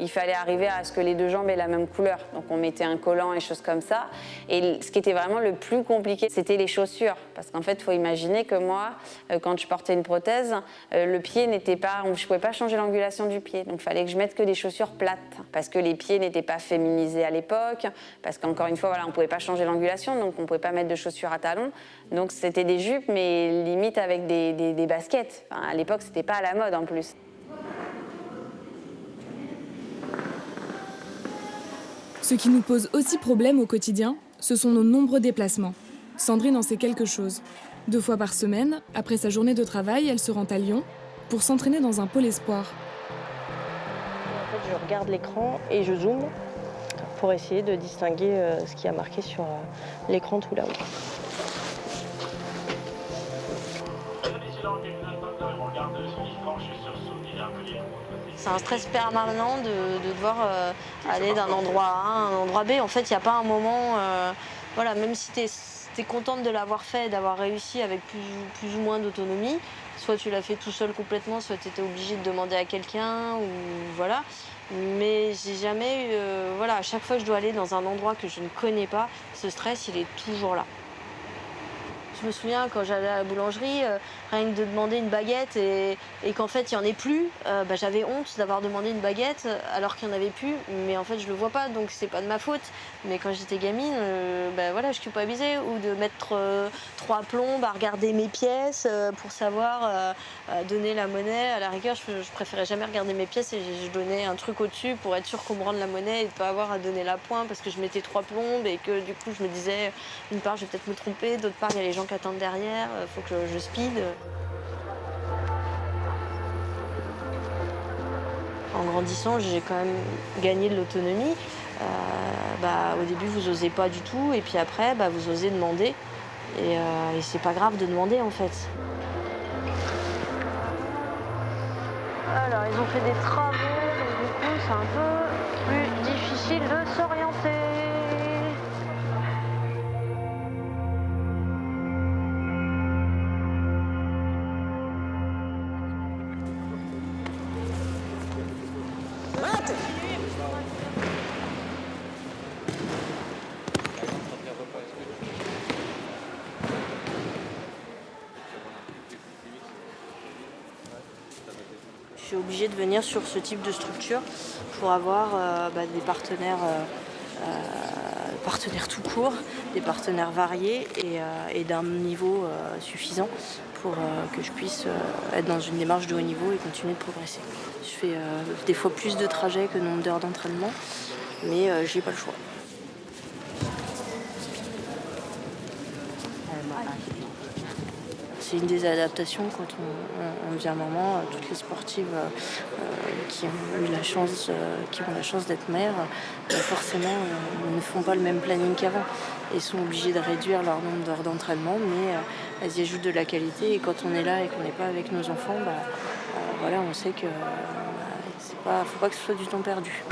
il fallait arriver à ce que les deux jambes aient la même couleur. Donc on mettait un collant et choses comme ça. Et ce qui était vraiment le plus compliqué, c'était les chaussures. Parce qu'en fait, il faut imaginer que moi, quand je portais une prothèse, le pied n'était pas... Je ne pouvais pas changer l'angulation du pied. Donc il fallait que je mette que des chaussures plates. Parce que les pieds n'étaient pas féminisés à l'époque. Parce qu'encore une fois, voilà, on ne pouvait pas changer l'angulation. Donc on ne pouvait pas mettre de chaussures à talons. Donc c'était des jupes, mais limite avec des baskets. Enfin, à l'époque, c'était pas à la mode en plus. Ce qui nous pose aussi problème au quotidien, ce sont nos nombreux déplacements. Sandrine en sait quelque chose. 2 fois par semaine, après sa journée de travail, elle se rend à Lyon pour s'entraîner dans un pôle espoir. En fait, je regarde l'écran et je zoome pour essayer de distinguer ce qui a marqué sur l'écran tout là-haut. C'est un stress permanent de devoir aller d'un endroit A à un endroit B. En fait, il n'y a pas un moment... voilà, même si tu es contente de l'avoir fait, d'avoir réussi avec plus ou moins d'autonomie, soit tu l'as fait tout seul complètement, soit tu étais obligé de demander à quelqu'un, ou voilà. Mais j'ai jamais eu... voilà, à chaque fois que je dois aller dans un endroit que je ne connais pas, ce stress, il est toujours là. Je me souviens quand j'allais à la boulangerie, rien que de demander une baguette et qu'en fait il n'y en ait plus, j'avais honte d'avoir demandé une baguette alors qu'il n'y en avait plus, mais en fait je le vois pas donc c'est pas de ma faute. Mais quand j'étais gamine, voilà, je culpabilisais, ou de mettre 3 plombes à regarder mes pièces pour savoir donner la monnaie. À la rigueur, je préférais jamais regarder mes pièces et je donnais un truc au-dessus pour être sûre qu'on me rende la monnaie et de pas avoir à donner la pointe parce que je mettais 3 plombes et que du coup je me disais d'une part je vais peut-être me tromper, d'autre part il y a les gens qui attendent derrière, faut que je speed. En grandissant, j'ai quand même gagné de l'autonomie. Au début, vous osez pas du tout, et puis après, vous osez demander. Et c'est pas grave de demander, en fait. Alors, ils ont fait des travaux, donc du coup, c'est un peu plus difficile de s'orienter. Je suis obligée de venir sur ce type de structure pour avoir des partenaires tout court, des partenaires variés et d'un niveau suffisant pour que je puisse être dans une démarche de haut niveau et continuer de progresser. Je fais des fois plus de trajets que nombre d'heures d'entraînement, mais j'ai pas le choix. C'est une des adaptations quand on devient maman. Toutes les sportives qui ont la chance d'être mères, forcément, ne font pas le même planning qu'avant. Elles sont obligées de réduire leur nombre d'heures d'entraînement, mais elles y ajoutent de la qualité. Et quand on est là et qu'on n'est pas avec nos enfants, voilà, on sait que faut pas que ce soit du temps perdu.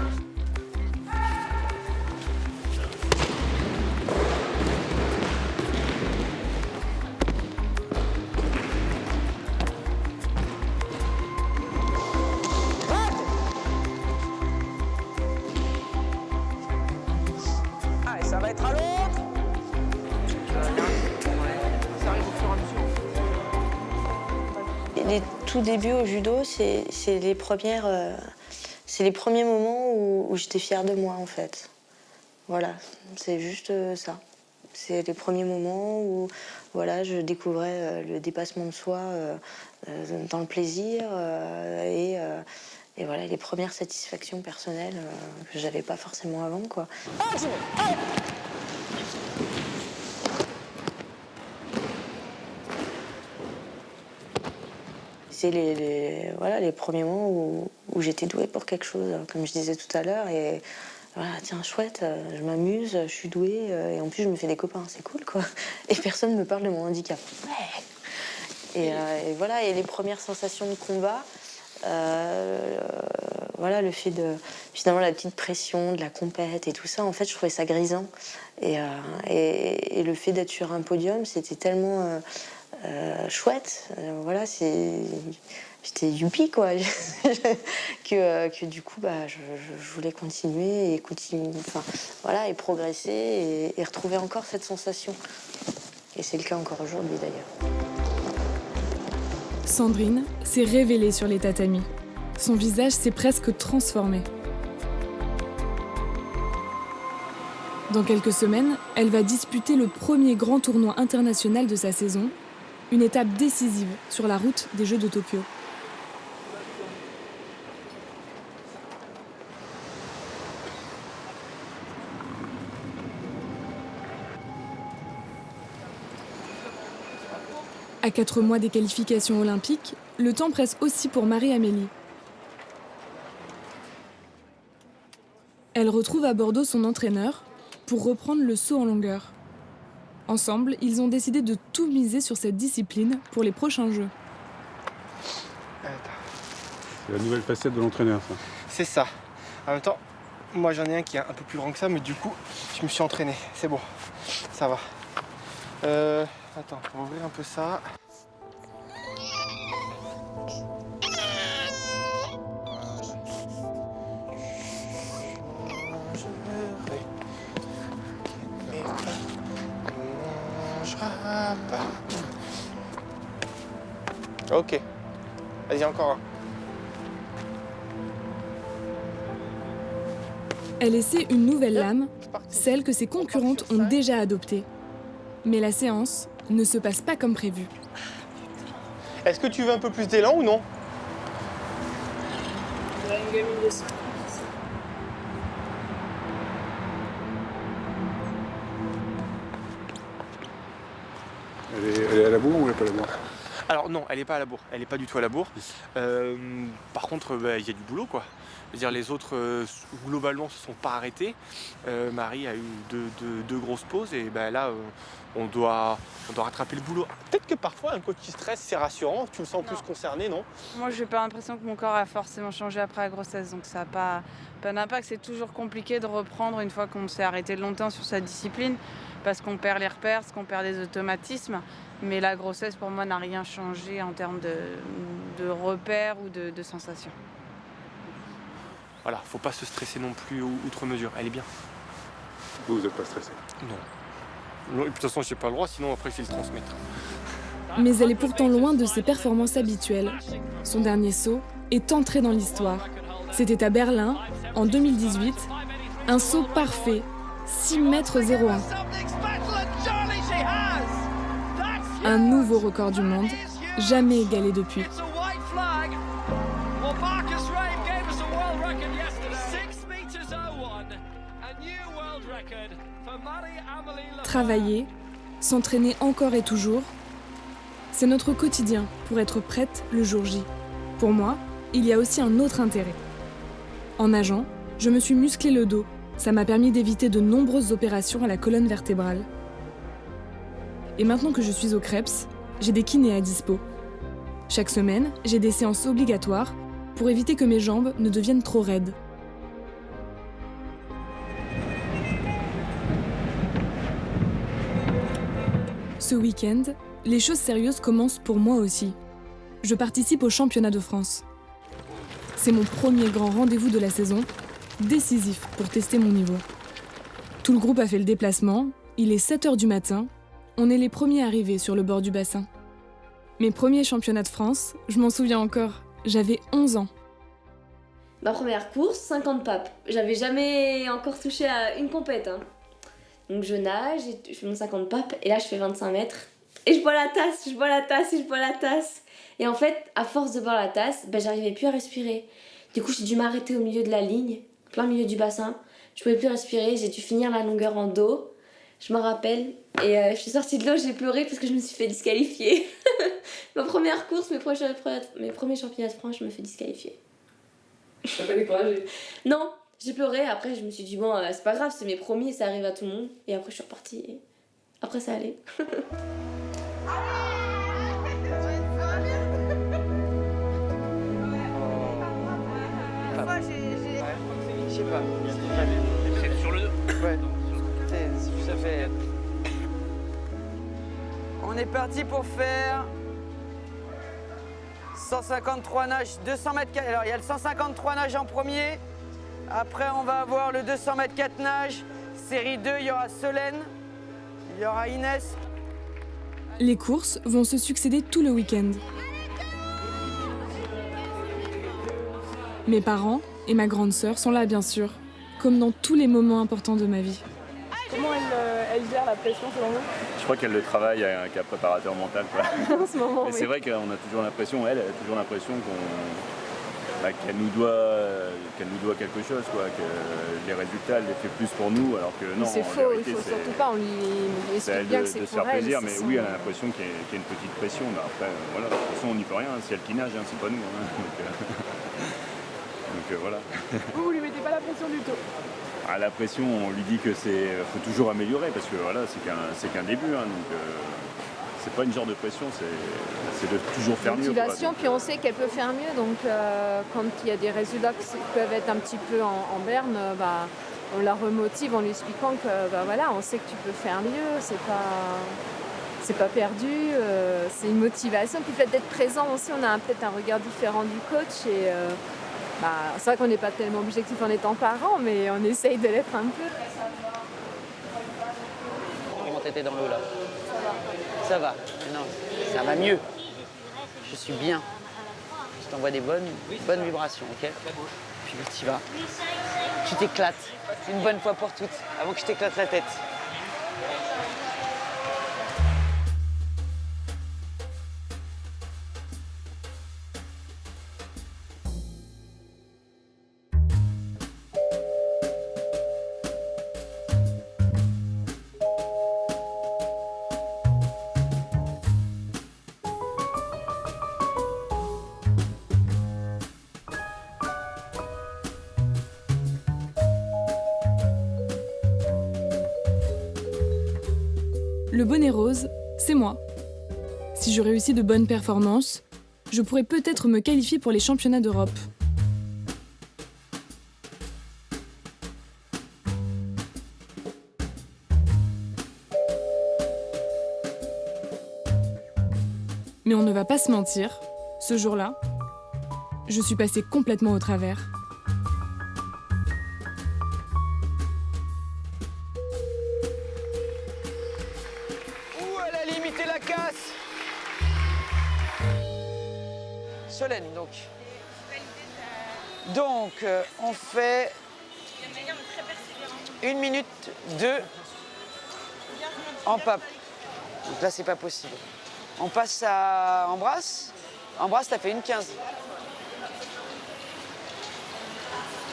Ça va être à l'autre. Ça arrive au fur et à mesure. Les tout débuts au judo, c'est les premiers moments où j'étais fière de moi, en fait. Voilà, c'est juste ça. C'est les premiers moments où voilà, je découvrais le dépassement de soi dans le plaisir et voilà, les premières satisfactions personnelles que j'avais pas forcément avant, quoi. C'est les premiers moments où j'étais douée pour quelque chose, comme je disais tout à l'heure, et voilà, tiens, chouette, je m'amuse, je suis douée, et en plus je me fais des copains, c'est cool, quoi. Et personne ne me parle de mon handicap. Ouais. Et voilà, et les premières sensations de combat, voilà, le fait de, finalement, la petite pression de la compète et tout ça, en fait, je trouvais ça grisant. Et le fait d'être sur un podium, c'était tellement chouette. Voilà, j'étais youpi, quoi. que du coup, je voulais continuer et enfin, voilà, et progresser et retrouver encore cette sensation. Et c'est le cas encore aujourd'hui, d'ailleurs. Sandrine s'est révélée sur les tatamis. Son visage s'est presque transformé. Dans quelques semaines, elle va disputer le premier grand tournoi international de sa saison, une étape décisive sur la route des Jeux de Tokyo. À 4 mois des qualifications olympiques, le temps presse aussi pour Marie-Amélie. Elle retrouve à Bordeaux son entraîneur pour reprendre le saut en longueur. Ensemble, ils ont décidé de tout miser sur cette discipline pour les prochains Jeux. C'est la nouvelle facette de l'entraîneur, ça. C'est ça. En même temps, moi j'en ai un qui est un peu plus grand que ça, mais du coup, je me suis entraîné. C'est bon, ça va. Attends, on va ouvrir un peu ça. Ok, vas-y, encore un. Elle essaie une nouvelle lame, celle que ses concurrentes ont déjà adoptée. Mais la séance ne se passe pas comme prévu. Est-ce que tu veux un peu plus d'élan ou non? Une gamine de 5 ans. Elle est à la bourre ou elle n'est pas à la bourre? Alors non, elle n'est pas à la bourre, elle n'est pas du tout à la bourre. Par contre, il y a du boulot, quoi. Je veux dire, les autres, globalement, se sont pas arrêtés. Marie a eu deux grosses pauses et là, on doit rattraper le boulot. Peut-être que parfois, un coach qui stresse, c'est rassurant, tu le sens plus concerné, non? Moi, je n'ai pas l'impression que mon corps a forcément changé après la grossesse, donc ça n'a pas d'impact. C'est toujours compliqué de reprendre une fois qu'on s'est arrêté longtemps sur sa discipline, parce qu'on perd les repères, parce qu'on perd des automatismes. Mais la grossesse, pour moi, n'a rien changé en termes de repères ou de sensations. Voilà, faut pas se stresser non plus outre mesure, elle est bien. Vous n'êtes pas stressé? Non. Et de toute façon, j'ai pas le droit, sinon après, je vais le transmettre. Mais elle est pourtant loin de ses performances habituelles. Son dernier saut est entré dans l'histoire. C'était à Berlin, en 2018. Un saut parfait, 6,01 m. Un nouveau record du monde, jamais égalé depuis. Travailler, s'entraîner encore et toujours, c'est notre quotidien pour être prête le jour J. Pour moi, il y a aussi un autre intérêt. En nageant, je me suis musclé le dos. Ça m'a permis d'éviter de nombreuses opérations à la colonne vertébrale. Et maintenant que je suis au Krebs, j'ai des kinés à dispo. Chaque semaine, j'ai des séances obligatoires pour éviter que mes jambes ne deviennent trop raides. Ce week-end, les choses sérieuses commencent pour moi aussi. Je participe au championnat de France. C'est mon premier grand rendez-vous de la saison, décisif pour tester mon niveau. Tout le groupe a fait le déplacement, il est 7h du matin, on est les premiers arrivés sur le bord du bassin. Mes premiers championnats de France, je m'en souviens encore, j'avais 11 ans. Ma première course, 50 papes. J'avais jamais encore touché à une compète. Donc je nage, je fais mon 50 papes, et là je fais 25 mètres. Et je bois la tasse, je bois la tasse, et je bois la tasse. Et en fait, à force de boire la tasse, j'arrivais plus à respirer. Du coup, j'ai dû m'arrêter au milieu de la ligne, plein milieu du bassin. Je pouvais plus respirer, j'ai dû finir la longueur en dos. Je me rappelle. Et je suis sortie de l'eau, j'ai pleuré parce que je me suis fait disqualifier. Ma première course, mes premiers championnats de France, je me fais disqualifier. T'as pas découragé? Non, J'ai pleuré, après je me suis dit bon c'est pas grave, c'est mes promis, ça arrive à tout le monde. Et après je suis repartie et après ça allait. Je sais pas. C'est sur le dos. Ouais. Ça fait. On est parti pour faire 153 nages, 200 mètres. Alors il y a le 153 nages en premier. Après on va avoir le 200 mètres 4 nages. Série 2, il y aura Solène, il y aura Inès. Les courses vont se succéder tout le week-end. Mes parents et ma grande sœur sont là, bien sûr, comme dans tous les moments importants de ma vie. Comment elle gère la pression selon vous? Je crois qu'elle le travaille avec un préparateur mental. Quoi. En ce moment, mais oui. c'est vrai qu'on a toujours l'impression, elle a toujours l'impression qu'elle nous doit quelque chose, quoi, que les résultats, elle les fait plus pour nous, alors que non. C'est faux, il faut surtout pas, on lui explique bien que c'est de pour se faire elle. plaisir, mais oui, elle a l'impression qu'il y a une petite pression. Mais après, voilà, de toute façon, on n'y peut rien, c'est elle qui nage, hein, c'est pas nous. Hein, donc voilà. Vous lui mettez pas la pression du tout? À la pression, on lui dit que faut toujours améliorer, parce que voilà, c'est qu'un début, hein, donc c'est pas une genre de pression, c'est de toujours faire mieux. Motivation, puis on sait qu'elle peut faire mieux, donc quand il y a des résultats qui peuvent être un petit peu en berne, on la remotive en lui expliquant que voilà, on sait que tu peux faire mieux, c'est pas perdu, c'est une motivation. Puis le fait d'être présent aussi, on a peut-être un regard différent du coach et c'est vrai qu'on n'est pas tellement objectif en étant parent, mais on essaye de l'être un peu. Comment t'étais dans l'eau là? Ça va. Non, ça va mieux. Je suis bien. Je t'envoie des bonnes vibrations, ok? Puis tu vas. Tu t'éclates. Une bonne fois pour toutes, avant que je t'éclate la tête. Le bonnet rose, c'est moi. Si je réussis de bonnes performances, je pourrais peut-être me qualifier pour les championnats d'Europe. Mais on ne va pas se mentir, ce jour-là, je suis passée complètement au travers. Solène, donc on fait 1 minute 2 en pape. Donc là, c'est pas possible. On passe à Embrasse. Embrasse, t'as fait 1,15.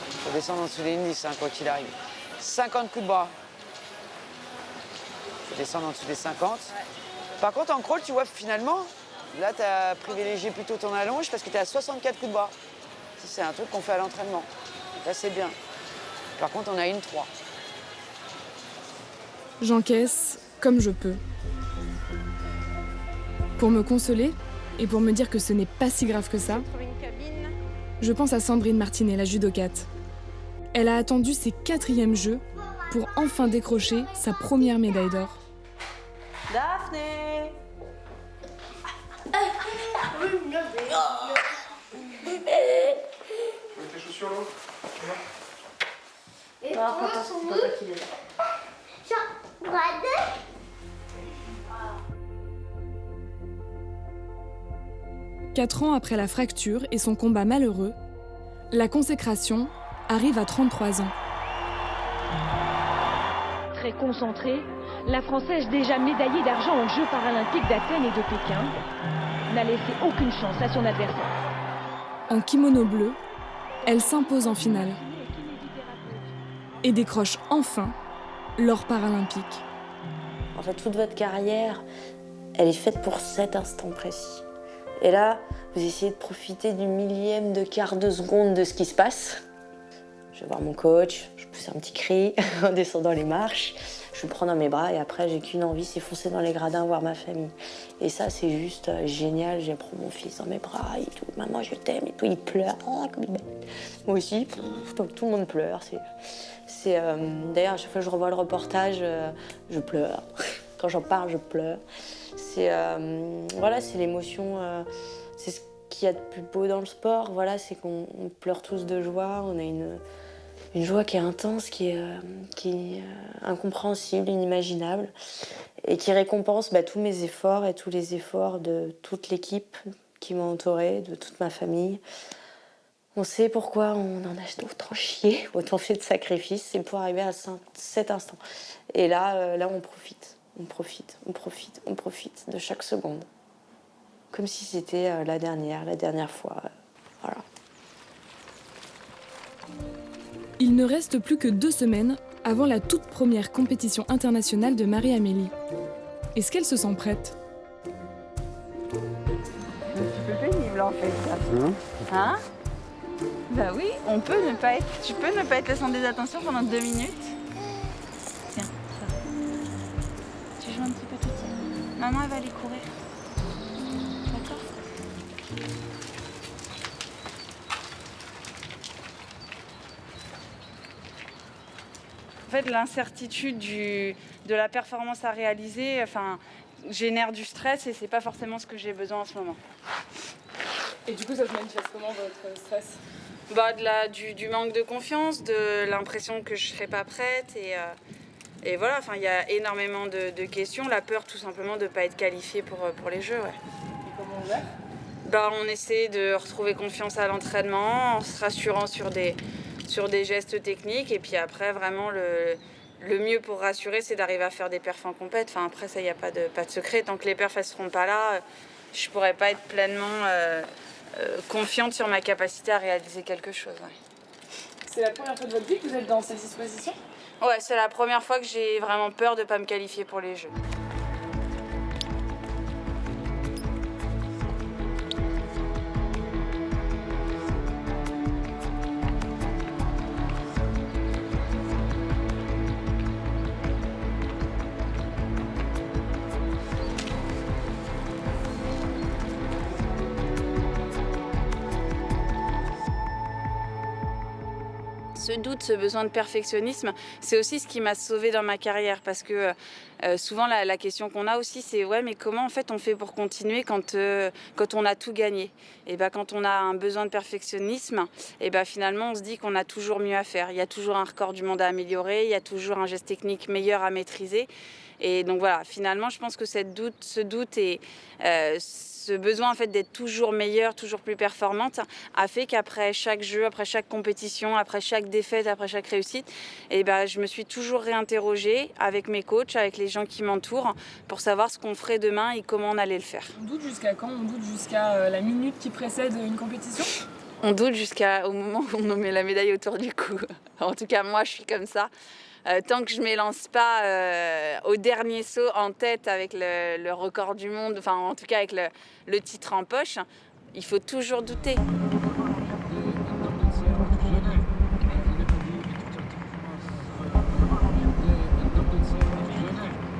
Faut descendre en dessous des 10, hein, quoi qu'il arrive. 50 coups de bras. Faut descendre en dessous des 50. Par contre, en crawl, tu vois, finalement, là, tu as privilégié plutôt ton allonge parce que tu es à 64 coups de bras. Ça, c'est un truc qu'on fait à l'entraînement. Là, c'est bien. Par contre, on a 1,3. J'encaisse comme je peux. Pour me consoler et pour me dire que ce n'est pas si grave que ça, je pense à Sandrine Martinet, la judokate. Elle a attendu ses 4e Jeux pour enfin décrocher sa première médaille d'or. Daphné! Tes chaussures là? Et toi, c'est papa qui les a. 4 ans après la fracture et son combat malheureux, la consécration arrive à 33 ans. Très concentrée, la Française, déjà médaillée d'argent aux Jeux paralympiques d'Athènes et de Pékin, n'a laissé aucune chance à son adversaire. En kimono bleu, elle s'impose en finale et décroche enfin l'or paralympique. En fait, toute votre carrière, elle est faite pour cet instant précis. Et là, vous essayez de profiter du millième de quart de seconde de ce qui se passe. Je vais voir mon coach, je pousse un petit cri en descendant les marches, je le prends dans mes bras et après j'ai qu'une envie, c'est foncer dans les gradins voir ma famille. Et ça c'est juste génial, j'ai pris mon fils dans mes bras et tout, maman je t'aime et tout, il pleure, comme il m'aime. Moi aussi, tout le monde pleure. D'ailleurs à chaque fois que je revois le reportage, je pleure. Quand j'en parle, je pleure. Voilà, c'est l'émotion, c'est ce qu'il y a de plus beau dans le sport, voilà, c'est qu'on pleure tous de joie, on a une joie qui est intense, qui est incompréhensible, inimaginable, et qui récompense tous mes efforts et tous les efforts de toute l'équipe qui m'a entourée, de toute ma famille. On sait pourquoi on en a autant chié, autant fait de sacrifices, c'est pour arriver à cet instant. Et là on profite, on profite de chaque seconde. Comme si c'était la dernière fois. Voilà. Il ne reste plus que 2 semaines avant la toute première compétition internationale de Marie-Amélie. Est-ce qu'elle se sent prête? C'est un petit peu pénible en fait ça. Hein? Bah oui, tu peux ne pas être le centre des attentions pendant 2 minutes. Tiens, ça. Tu joues un petit peu toute seule. Maman elle va aller courir. D'accord? En fait, l'incertitude de la performance à réaliser génère du stress et c'est pas forcément ce que j'ai besoin en ce moment. Et du coup, ça se manifeste comment votre stress? Du manque de confiance, de l'impression que je serai pas prête et voilà, il y a énormément de questions. La peur tout simplement de ne pas être qualifiée pour les Jeux. Ouais. Et comment on gère? On essaie de retrouver confiance à l'entraînement en se rassurant sur des gestes techniques et puis après vraiment le mieux pour rassurer c'est d'arriver à faire des perfs en compète. Après ça il n'y a pas de secret, tant que les perfs ne seront pas là, je pourrais pas être pleinement confiante sur ma capacité à réaliser quelque chose. Ouais. C'est la première fois de votre vie que vous êtes dans ces dispositions? Ouais, c'est la première fois que j'ai vraiment peur de ne pas me qualifier pour les Jeux. Ce doute, ce besoin de perfectionnisme, c'est aussi ce qui m'a sauvée dans ma carrière parce que souvent la question qu'on a aussi c'est ouais mais comment en fait on fait pour continuer quand on a tout gagné? Et quand on a un besoin de perfectionnisme, et finalement on se dit qu'on a toujours mieux à faire. Il y a toujours un record du monde à améliorer, il y a toujours un geste technique meilleur à maîtriser. Et donc voilà, finalement je pense que ce doute et ce besoin en fait d'être toujours meilleure, toujours plus performante a fait qu'après chaque jeu, après chaque compétition, après chaque défaite, après chaque réussite, je me suis toujours réinterrogée avec mes coachs, avec les gens qui m'entourent pour savoir ce qu'on ferait demain et comment on allait le faire. On doute jusqu'à quand? On doute jusqu'à la minute qui précède une compétition? On doute jusqu'au moment où on nous met la médaille autour du cou. En tout cas moi je suis comme ça. Tant que je ne m'élance pas au dernier saut en tête avec le record du monde, en tout cas avec le titre en poche, il faut toujours douter.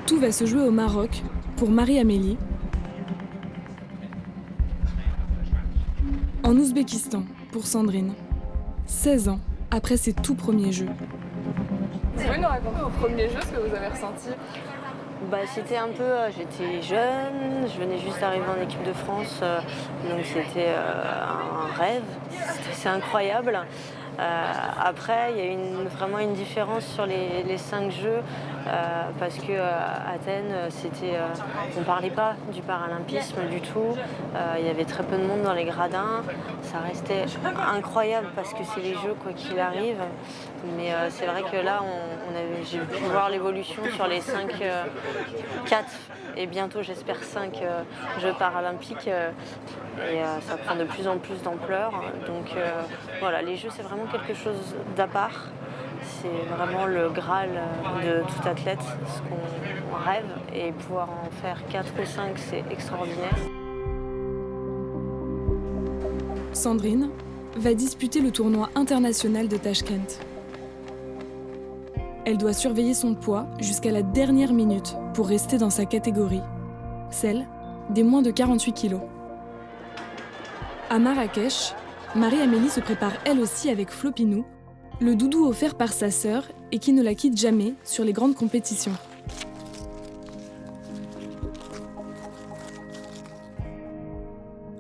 Tout va se jouer au Maroc pour Marie-Amélie, en Ouzbékistan pour Sandrine, 16 ans après ses tout premiers Jeux. Vous pouvez nous raconter vos premiers Jeux, ce que vous avez ressenti? C'était un peu... J'étais jeune, je venais juste d'arriver en équipe de France, donc c'était un rêve, c'est incroyable. Après, il y a eu vraiment une différence sur les 5 Jeux parce que Athènes, on ne parlait pas du paralympisme du tout. Il y avait très peu de monde dans les gradins. Ça restait incroyable parce que c'est les Jeux quoi qu'il arrive. Mais c'est vrai que là, j'ai pu voir l'évolution sur les 4 et bientôt j'espère 5 Jeux paralympiques et ça prend de plus en plus d'ampleur. Donc voilà, les Jeux c'est vraiment quelque chose d'à part. C'est vraiment le Graal de tout athlète, ce qu'on rêve, et pouvoir en faire 4 ou 5 c'est extraordinaire. Sandrine, va disputer le tournoi international de Tashkent. Elle doit surveiller son poids jusqu'à la dernière minute pour rester dans sa catégorie, celle des moins de 48 kilos. À Marrakech, Marie-Amélie se prépare elle aussi avec Flopinou, le doudou offert par sa sœur et qui ne la quitte jamais sur les grandes compétitions.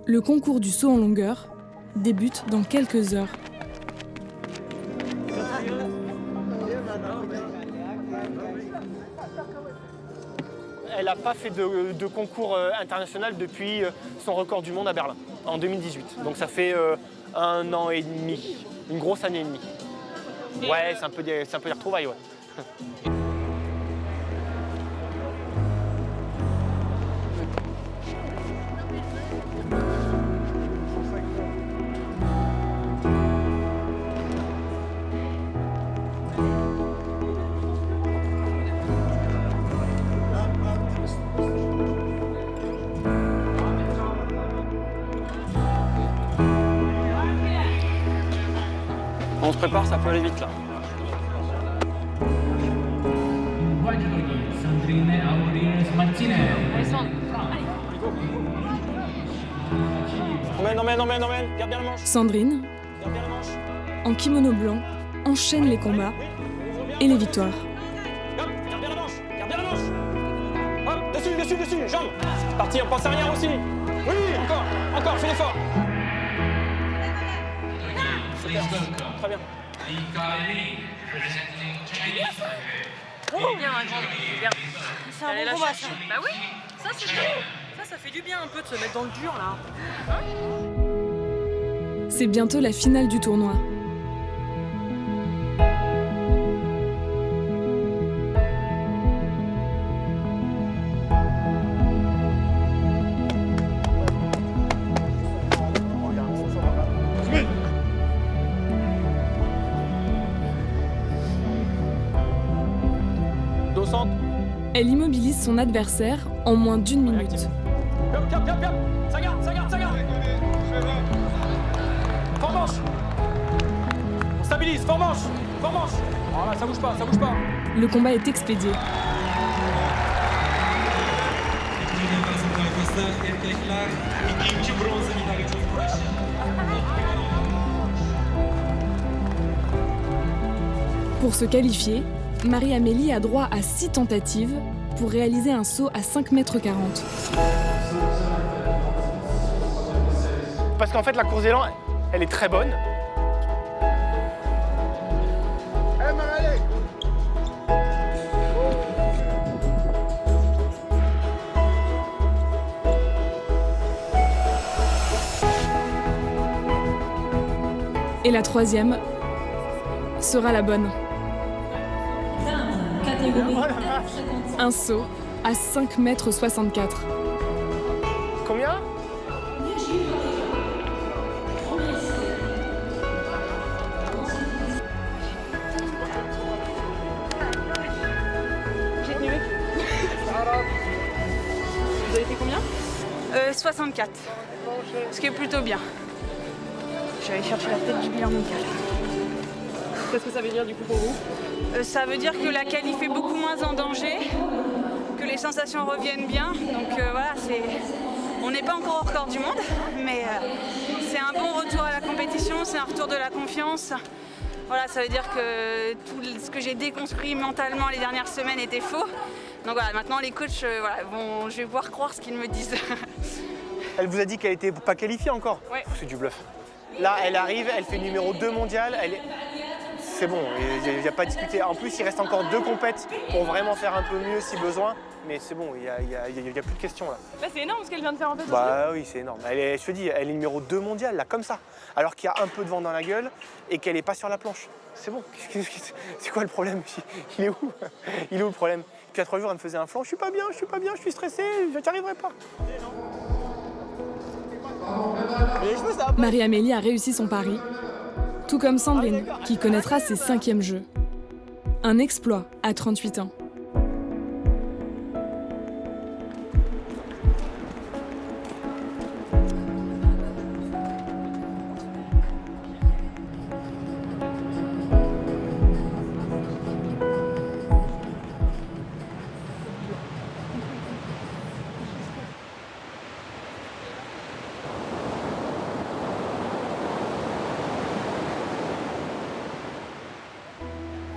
Le concours du saut en longueur débute dans quelques heures. Elle n'a pas fait de concours international depuis son record du monde à Berlin, en 2018. Donc ça fait 1 an et demi, une grosse année et demie. Ouais, c'est un peu des retrouvailles, ouais. On se prépare, ça peut aller vite là. Emmène, garde bien la manche. Sandrine, en kimono blanc, enchaîne les combats et les victoires. Garde bien la manche. Hop, dessus, jambes. C'est parti, on pense arrière aussi. Oui, encore, fais l'effort. Très bien. Oh, bien, c'est un bon combat, ça. Bah oui, ça c'est bien. Ça fait du bien un peu de se mettre dans le dur là. C'est bientôt la finale du tournoi. Elle immobilise son adversaire en moins d'1 minute. Cap, ça garde. Fort manche. On stabilise, fort manche. Voilà, ça bouge pas. Le combat est expédié. Pour se qualifier, Marie-Amélie a droit à 6 tentatives pour réaliser un saut à 5,40 m. Parce qu'en fait, la course d'élan, elle est très bonne. Et la troisième sera la bonne. Un saut à 5,64 m. Combien ? Vous avez fait combien 64. Ce qui est plutôt bien. Je vais aller chercher la tête du bilan mondial. Qu'est-ce que ça veut dire du coup pour vous ? Ça veut dire que la qualif est beaucoup moins en danger, que les sensations reviennent bien. Donc voilà, on n'est pas encore au record du monde, mais c'est un bon retour à la compétition, c'est un retour de la confiance. Voilà, ça veut dire que tout ce que j'ai déconstruit mentalement les dernières semaines était faux. Donc voilà, maintenant les coachs, je vais pouvoir croire ce qu'ils me disent. Elle vous a dit qu'elle n'était pas qualifiée encore ? Ouais. C'est du bluff. Là, elle arrive, elle fait numéro 2 mondial. C'est bon, il n'y a pas à discuter. En plus, il reste encore 2 compètes pour vraiment faire un peu mieux si besoin. Mais c'est bon, il n'y a plus de questions là. Bah, c'est énorme ce qu'elle vient de faire en fait. Bah oui, c'est énorme. Je te dis, elle est numéro 2 mondial là, comme ça. Alors qu'il y a un peu de vent dans la gueule et qu'elle n'est pas sur la planche. C'est bon. C'est quoi le problème ? Il est où ? Il est où le problème ? Puis à 3 jours, elle me faisait un flanc. Je suis pas bien, je suis stressée, je n'y arriverai pas. Marie-Amélie a réussi son pari, tout comme Sandrine, qui connaîtra ses 5e Jeux. Un exploit à 38 ans.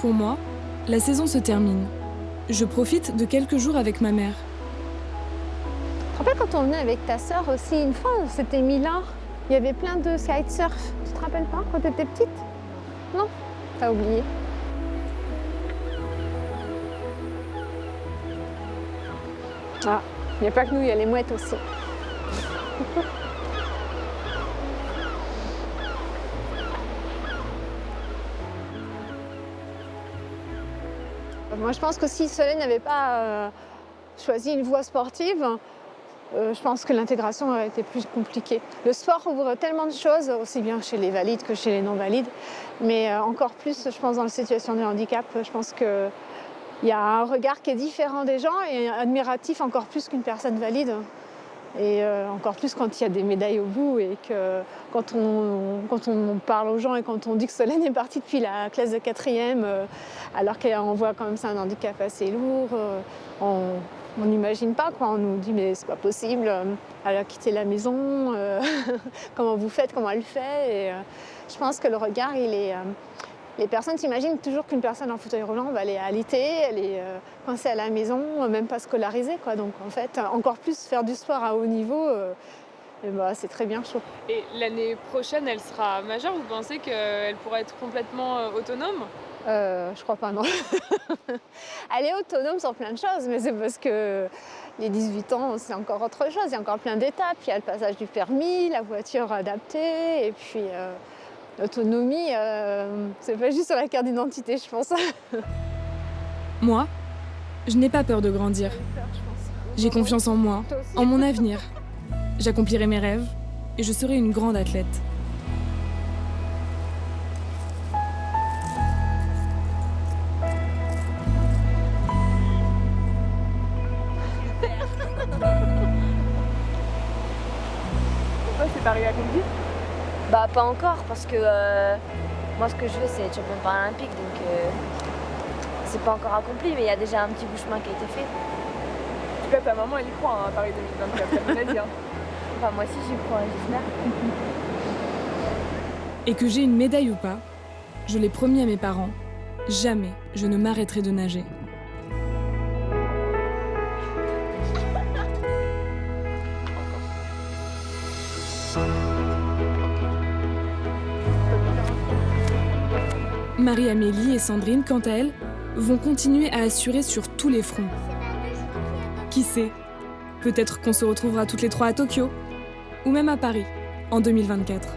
Pour moi, la saison se termine. Je profite de quelques jours avec ma mère. Tu te rappelles quand on venait avec ta sœur aussi, une fois, c'était Milan, il y avait plein de kitesurf. Tu te rappelles pas quand tu étais petite? Non? T'as oublié? Ah, il n'y a pas que nous, il y a les mouettes aussi. Moi, je pense que si Solène n'avait pas choisi une voie sportive, je pense que l'intégration aurait été plus compliquée. Le sport ouvre tellement de choses, aussi bien chez les valides que chez les non-valides, mais encore plus, je pense, dans la situation de handicap. Je pense qu'il y a un regard qui est différent des gens et admiratif encore plus qu'une personne valide. Et encore plus quand il y a des médailles au bout et que quand on parle aux gens et quand on dit que Solène est partie depuis la classe de 4e, alors qu'on voit quand même ça un handicap assez lourd, on n'imagine pas, quoi. On nous dit mais c'est pas possible, elle a quitté la maison, comment vous faites, comment elle fait. Et, je pense que le regard, il est... les personnes s'imaginent toujours qu'une personne en fauteuil roulant, elle est alitée, elle est coincée à la maison, même pas scolarisée, quoi. Donc en fait, encore plus faire du sport à haut niveau, c'est très bien chaud. Et l'année prochaine, elle sera majeure, vous pensez qu'elle pourra être complètement autonome ? Je crois pas, non. Elle est autonome sur plein de choses, mais c'est parce que les 18 ans, c'est encore autre chose. Il y a encore plein d'étapes. Il y a le passage du permis, la voiture adaptée, et puis l'autonomie, c'est pas juste sur la carte d'identité, je pense. Moi, je n'ai pas peur de grandir. J'ai confiance en moi, en mon avenir. J'accomplirai mes rêves et je serai une grande athlète. C'est pas arrivé à conduire ? Bah pas encore parce que moi ce que je veux c'est être championne paralympique donc c'est pas encore accompli mais il y a déjà un petit bout de chemin qui a été fait. En tout cas ta maman elle y croit à Paris 2024, elle me l'a dit. Enfin moi aussi j'y crois, j'espère. Et que j'ai une médaille ou pas, je l'ai promis à mes parents, jamais je ne m'arrêterai de nager. Marie-Amélie et Sandrine, quant à elles, vont continuer à assurer sur tous les fronts. Qui sait, peut-être qu'on se retrouvera toutes les trois à Tokyo, ou même à Paris, en 2024.